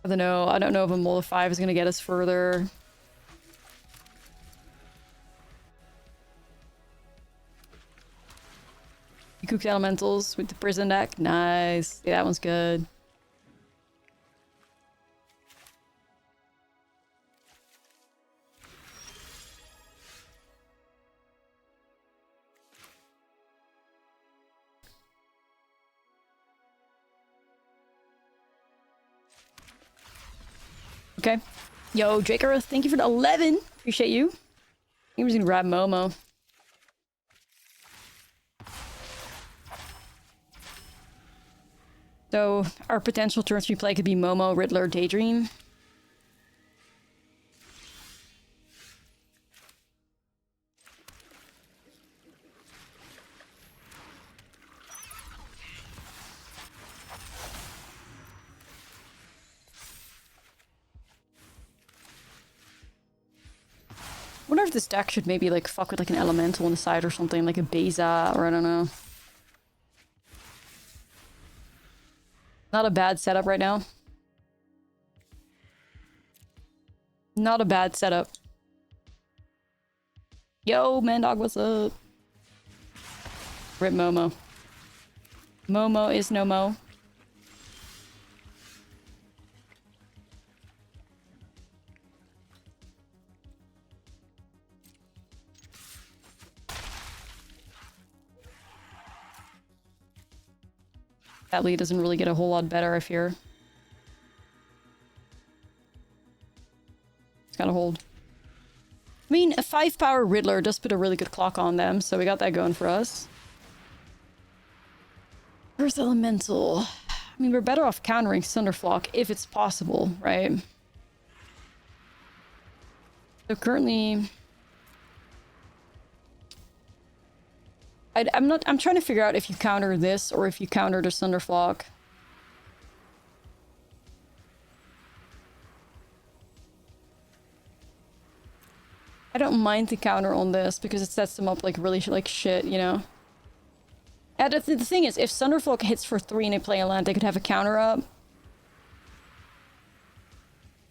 I don't know. I don't know if a Mold of 5 is gonna get us further. You cooked elementals with the prison deck. Nice. Yeah, that one's good. Okay. Yo, Draker, thank you for the 11. Appreciate you. I think we're just gonna grab Momo. So, our potential turn 3 play could be Momo, Riddler, Daydream. I wonder if this deck should maybe, like, fuck with, like, an Elemental on the side or something, like a Beza, or I don't know. Not a bad setup right now. Not a bad setup. Yo, Mandog, what's up? Rip Momo. Momo is no mo. That lead doesn't really get a whole lot better, I fear. It's gotta hold. I mean, a 5-power Riddler does put a really good clock on them, so we got that going for us. Earth Elemental. I mean, we're better off countering Thunderflock if it's possible, right? So currently... I'm trying to figure out if you counter this or if you counter the Thunderflock. I don't mind the counter on this because it sets them up like really like shit, you know? And the thing is, if Thunderflock hits for 3 and they play a land, they could have a counter up.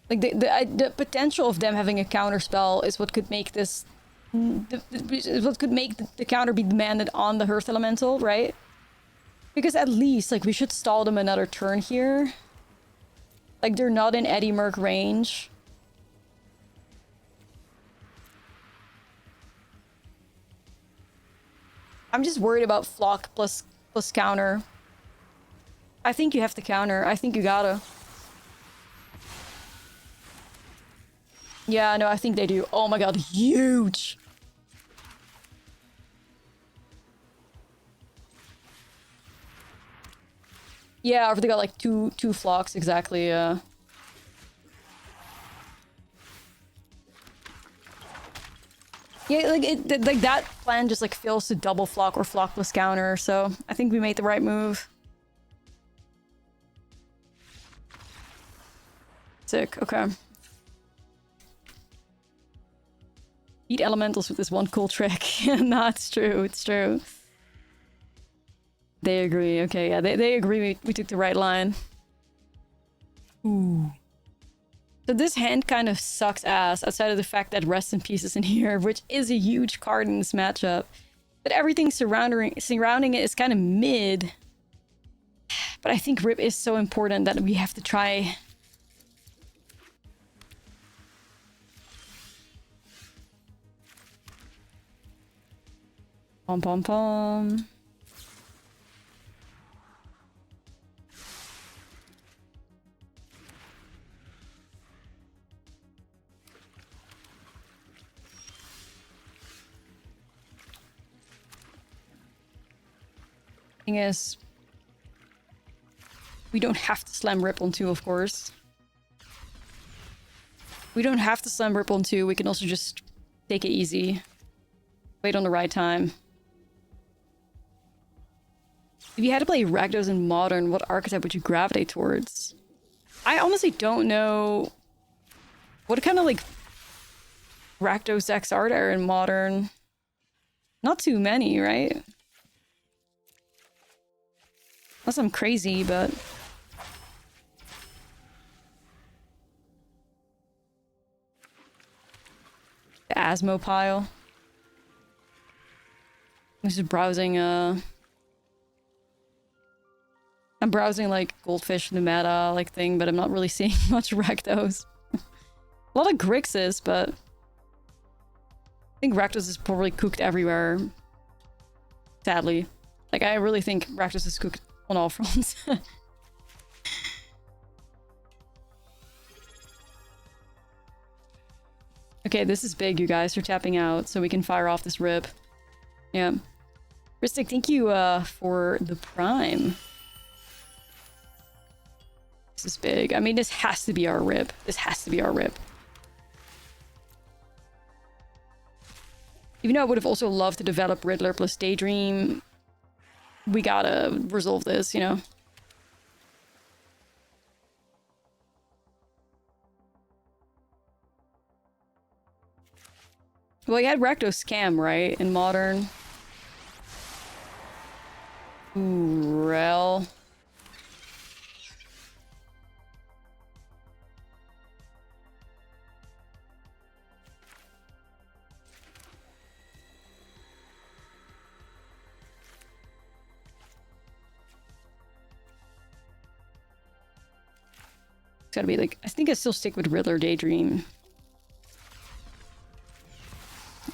Like the potential of them having a counter spell is what could make this... what could make the counter be demanded on the Earth Elemental, right? Because at least, like, we should stall them another turn here. Like, they're not in Eddie Merc range. I'm just worried about flock plus counter. I think you have to counter. I think you gotta. Yeah, no, I think they do. Oh my god, huge! Yeah, they got like two flocks exactly, yeah. Yeah, like that plan just like fails to double flock or flock plus counter, so I think we made the right move. Sick, okay. Beat elementals with this one cool trick. Nah, it's true, it's true. They agree, okay, yeah, they agree we took the right line. Ooh. So this hand kind of sucks ass, outside of the fact that Rest in Peace is in here, which is a huge card in this matchup. But everything surrounding it is kind of mid. But I think Rip is so important that we have to try. Pom pom pom. Thing is, we don't have to slam Rip on 2, of course. We don't have to slam Rip on 2, we can also just take it easy. Wait on the right time. If you had to play Rakdos in Modern, what archetype would you gravitate towards? I honestly don't know what kind of like Rakdos decks are there in Modern. Not too many, right? Unless I'm crazy, but... The Asmo pile. I'm just browsing, I'm browsing, like, Goldfish in the meta, like, thing, but I'm not really seeing much Rakdos. A lot of Grixis, but... I think Rakdos is probably cooked everywhere. Sadly. Like, I really think Rakdos is cooked on all fronts. Okay, this is big, you guys. You're tapping out, so we can fire off this Rip. Yeah. Ristic, thank you for the Prime. This is big. I mean, this has to be our Rip. This has to be our Rip. Even though I would have also loved to develop Riddler plus Daydream, we gotta resolve this, you know? Well, you had Rakdos Scam, right? In Modern. Ooh, Rel. It's gotta be like, I think I still stick with Riddler Daydream.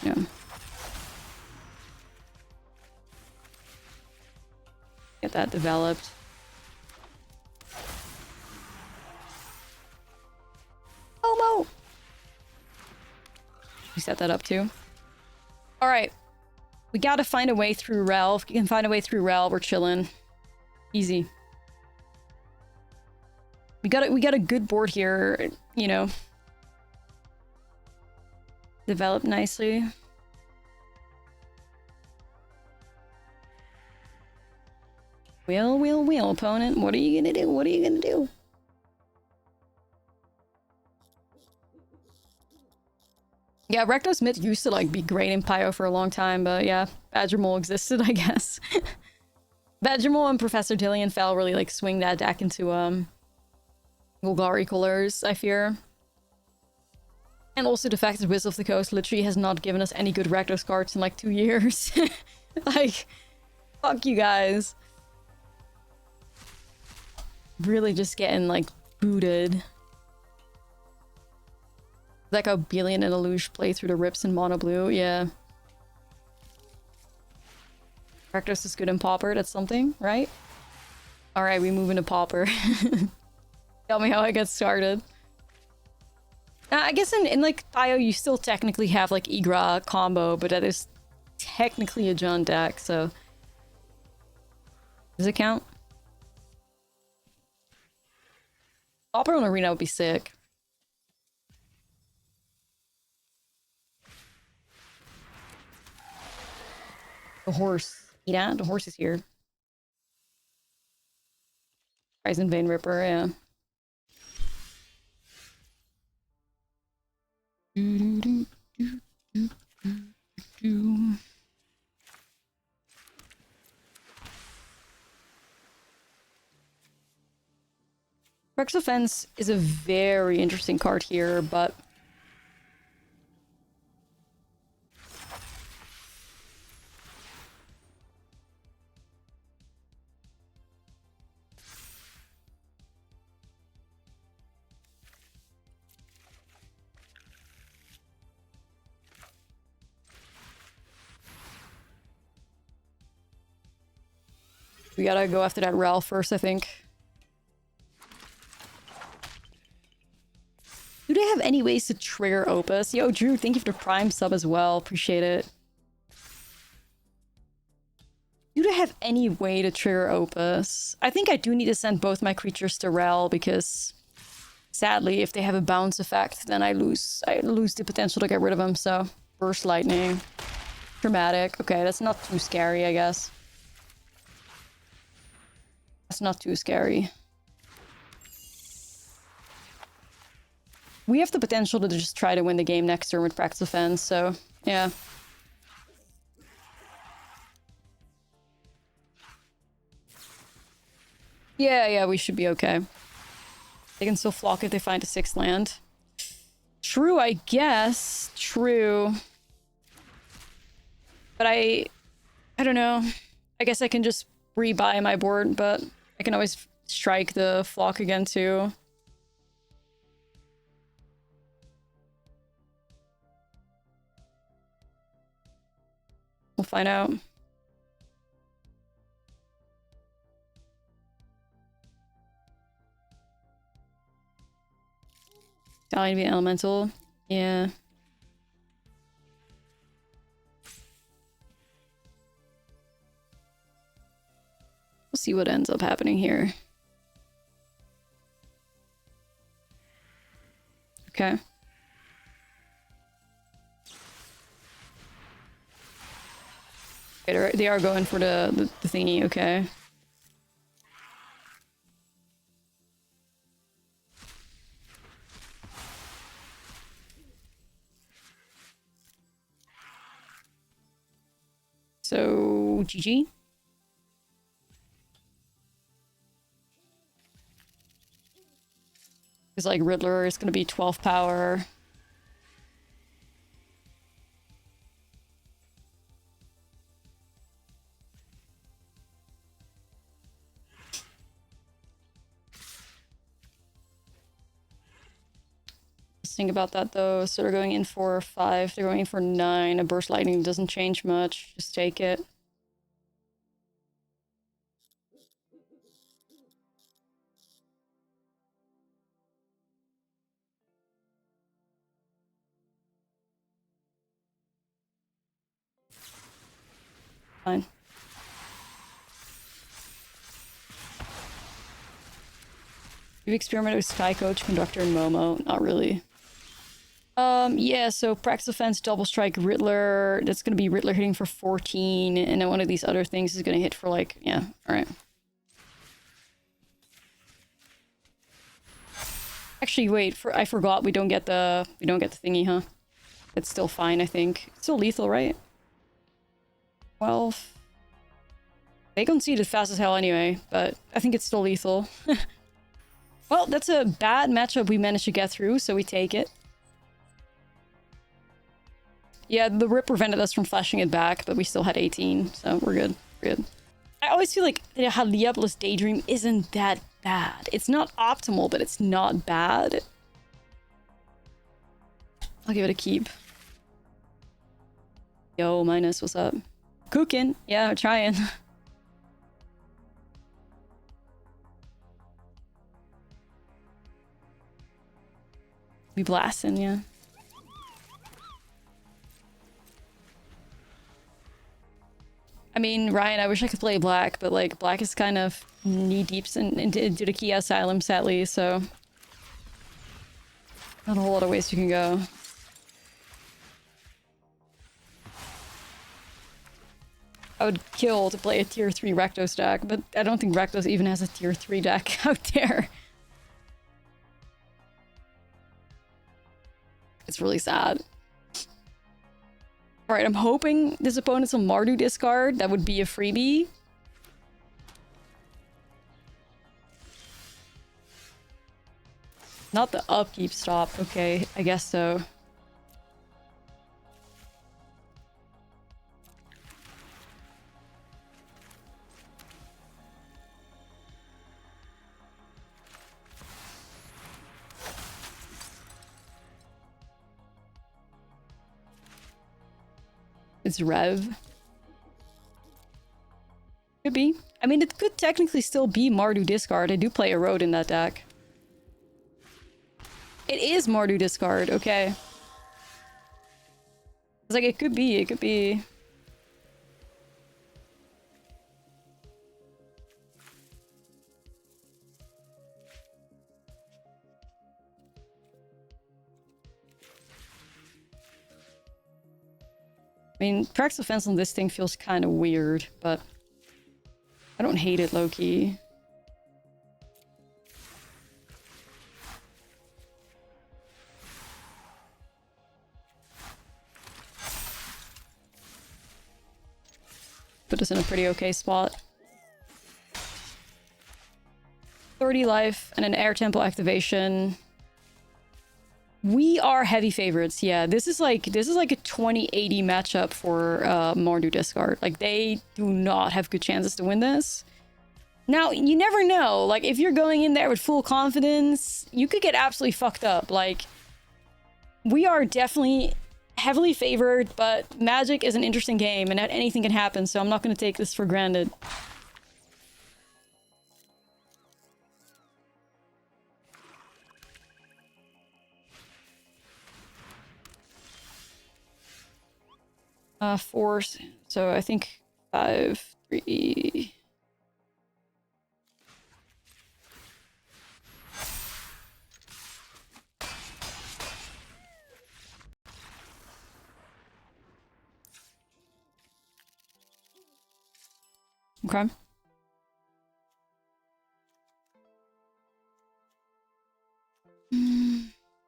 Yeah. Get that developed. Momo! We set that up too. Alright. We gotta find a way through Rel. If you can find a way through Rel, we're chilling. Easy. We got a good board here, you know. Develop nicely. Well, opponent. What are you gonna do? What are you gonna do? Yeah, Rakdos mid used to like be great in Pio for a long time, but yeah, Badger Mole existed, I guess. Badger Mole and Professor Dillion Fell really like swing that deck into Golgari colors, I fear. And also the fact that Wizard of the Coast literally has not given us any good Rakdos cards in like 2 years. Like, fuck you guys. Really just getting like booted. Like how Belian and Alush play through the rips in mono blue, yeah. Practice is good in Pauper, that's something, right? Alright, we move into Pauper. Tell me how I get started. I guess in like Bio you still technically have like Igra combo, but that is technically a Jund deck, so... Does it count? Pauper on Arena would be sick. The horse. Yeah, the horse is here. Ryzen Vein Ripper, yeah. Rex Offense is a very interesting card here, but... we gotta go after that Ralph first, I think. Do they have any ways to trigger Opus? Yo, Drew, thank you for the Prime sub as well. Appreciate it. Do they have any way to trigger Opus? I think I do need to send both my creatures to Rel because sadly, if they have a bounce effect, then I lose the potential to get rid of them. So, Burst Lightning. Dramatic. Okay, that's not too scary, I guess. That's not too scary. We have the potential to just try to win the game next turn with Practice Offense, so yeah. Yeah, we should be okay. They can still flock if they find a 6th land. True, I guess. True. But I don't know. I guess I can just rebuy my board, but I can always strike the flock again too. We'll find out. Dying to be an elemental. Yeah. We'll see what ends up happening here. Okay. They are going for the thingy, okay. So, GG. Because like Riddler is gonna be 12 power. Think about that though. So they're going in for 5, they're going in for 9. A Burst Lightning doesn't change much. Just take it. Fine. You've experimented with Sky Coach, Conductor, and Momo. Not really. Yeah, so Practice Offense, Double Strike, Riddler. That's gonna be Riddler hitting for 14, and then one of these other things is gonna hit for like, yeah, alright. Actually, wait, I forgot we don't get the thingy, huh? It's still fine, I think. It's still lethal, right? 12. They conceded fast as hell anyway, but I think it's still lethal. Well, that's a bad matchup we managed to get through, so we take it. Yeah, the rip prevented us from flashing it back, but we still had 18, so we're good. We're good. I always feel like Halea plus Daydream isn't that bad. It's not optimal, but it's not bad. I'll give it a keep. Yo, Minus, what's up? Cooking. Yeah, trying. Be blasting, yeah. I mean, Ryan, I wish I could play black, but like black is kind of knee-deep into the key asylum, sadly, so not a whole lot of ways you can go. I would kill to play a tier 3 Rakdos deck, but I don't think Rakdos even has a tier 3 deck out there. It's really sad. Alright, I'm hoping this opponent's a Mardu discard. That would be a freebie. Not the upkeep stop. Okay, I guess so. It's Rev. Could be. I mean, it could technically still be Mardu discard. I do play a road in that deck. It is Mardu discard, okay. It's like, it could be, it could be. I mean, Prax Defense on this thing feels kind of weird, but I don't hate it low-key. Put us in a pretty okay spot. 30 life and an Air Temple activation. We are heavy favorites. Yeah, this is like a 20-80 matchup for Mardu discard. Like, they do not have good chances to win this. Now, you never know. Like, if you're going in there with full confidence, you could get absolutely fucked up. Like, we are definitely heavily favored, but Magic is an interesting game and anything can happen, so I'm not going to take this for granted. Four, so I think 5, 3... Okay.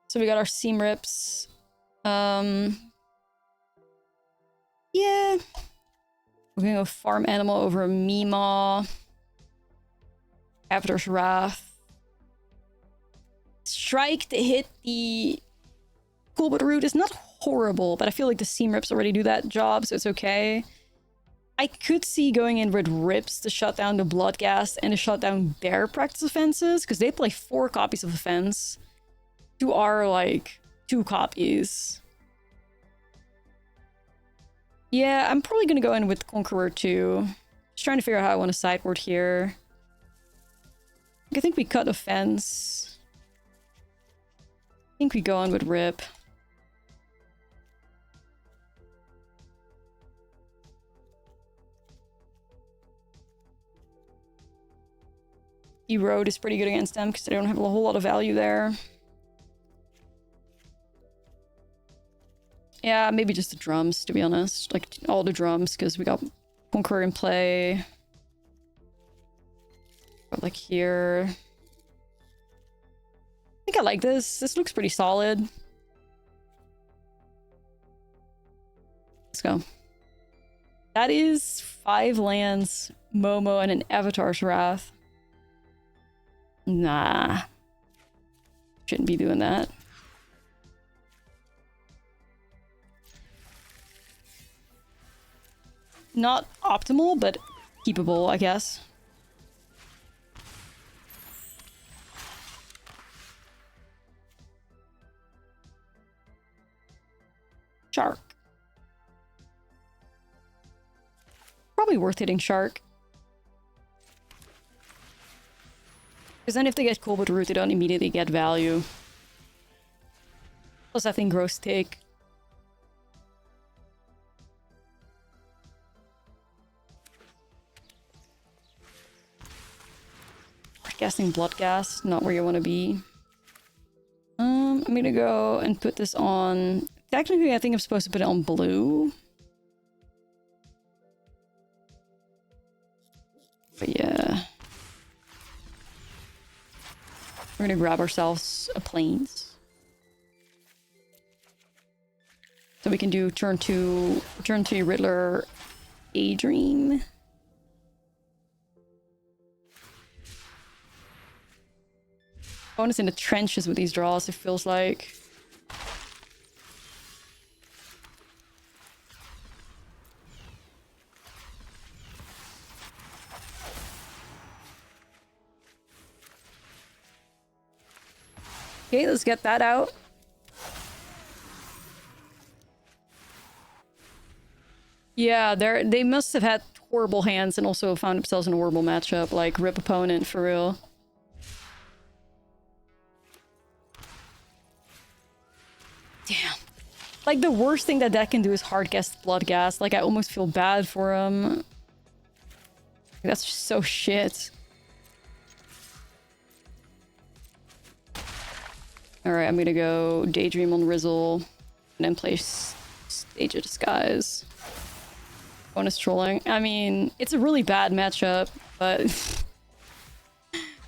So we got our seam rips. Yeah. We're gonna go farm animal over Meemaw. Avatar's Wrath. Strike to hit the Coolbud Root is not horrible, but I feel like the seam rips already do that job, so it's okay. I could see going in with rips to shut down the Bloodghast and to shut down their practice offenses, because they play 4 copies of offense to our, like, 2 copies. Yeah, I'm probably gonna go in with Conqueror too. Just trying to figure out how I want to sideboard here. I think we cut offense. I think we go on with rip. E-Road is pretty good against them because they don't have a whole lot of value there. Yeah, maybe just the drums, to be honest. Like, all the drums, because we got Conqueror in play. But, like, here. I think I like this. This looks pretty solid. Let's go. That is 5 lands, Momo, and an Avatar's Wrath. Nah. Shouldn't be doing that. Not optimal, but keepable, I guess. Shark. probably worth hitting Shark. Because then if they get Cold Root, they don't immediately get value. Plus, I think gross take. Casting Bloodghast, not where you want to be. I'm gonna go and put this on... Technically, I think I'm supposed to put it on blue. But yeah. We're gonna grab ourselves a Plains. So we can do turn 2 Riddler Adream. Bonus in the trenches with these draws, it feels like. Okay, let's get that out. Yeah, they must have had horrible hands and also found themselves in a horrible matchup, like rip opponent for real. Damn. Like, the worst thing that can do is hard guess Bloodghast. Like, I almost feel bad for him. That's just so shit. Alright, I'm gonna go Daydream on Rizzle. And then play Stage of Disguise. Bonus trolling. I mean, it's a really bad matchup, but...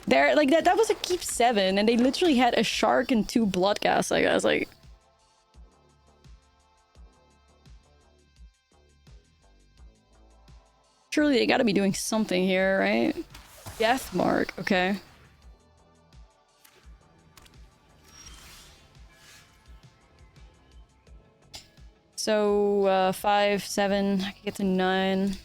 There, like, that was a keep 7, and they literally had a Shark and 2 Bloodghast, I guess, like... Surely they gotta be doing something here, right? Death Mark, okay. So, 5, 7, I can get to 9.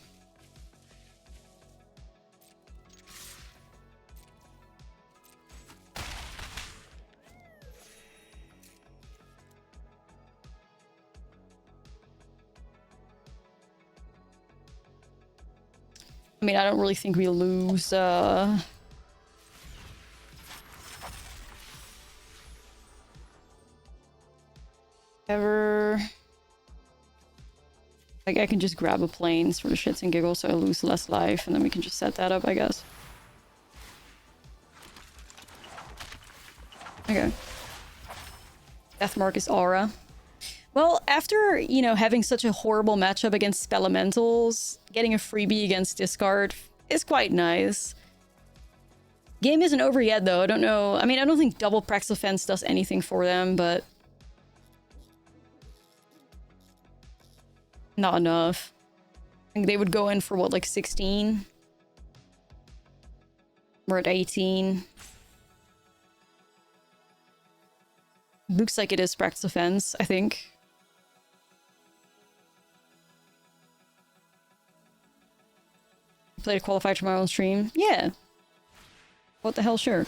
I mean, I don't really think we lose, ever. Like, I can just grab a Plains for the shits and giggles so I lose less life, and then we can just set that up, I guess. Okay. Deathmark is Aura. Well, after, you know, having such a horrible matchup against Spellementals, getting a freebie against discard is quite nice. Game isn't over yet, though. I don't know. I mean, I don't think double Praxis Offense does anything for them, but... not enough. I think they would go in for, what, like 16? We're at 18. Looks like it is Praxis Offense, I think. Play a Qualifier tomorrow on stream? Yeah. What the hell, sure. I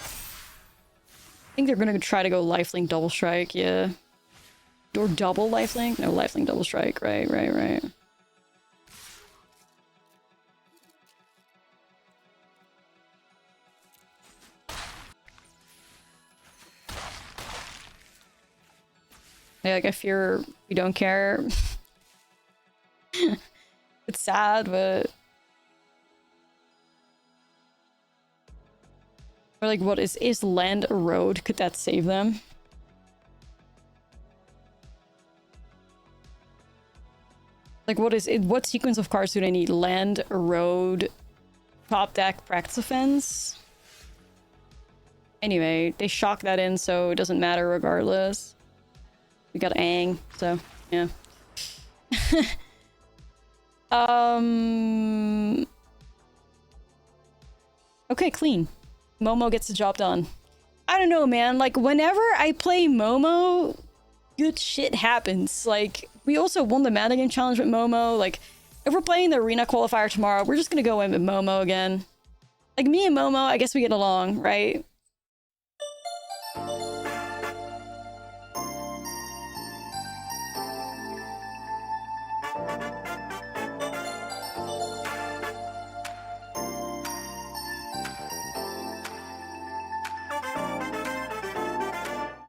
think they're gonna try to go lifelink double strike, yeah. Or double lifelink? No, lifelink double strike, right. Yeah, like, I fear we don't care. It's sad, but... Or like, what is land a road? Could that save them? Like, what sequence of cards do they need? Land, Erode, top deck, Praxis Offense? Anyway, they shock that in, so it doesn't matter regardless. We got Aang, so, yeah. Okay, clean. Momo gets the job done. I don't know, man. Like, whenever I play Momo, good shit happens. Like, we also won the Mana Game Challenge with Momo. Like, if we're playing the Arena Qualifier tomorrow, we're just gonna go in with Momo again. Like, me and Momo, I guess we get along, right?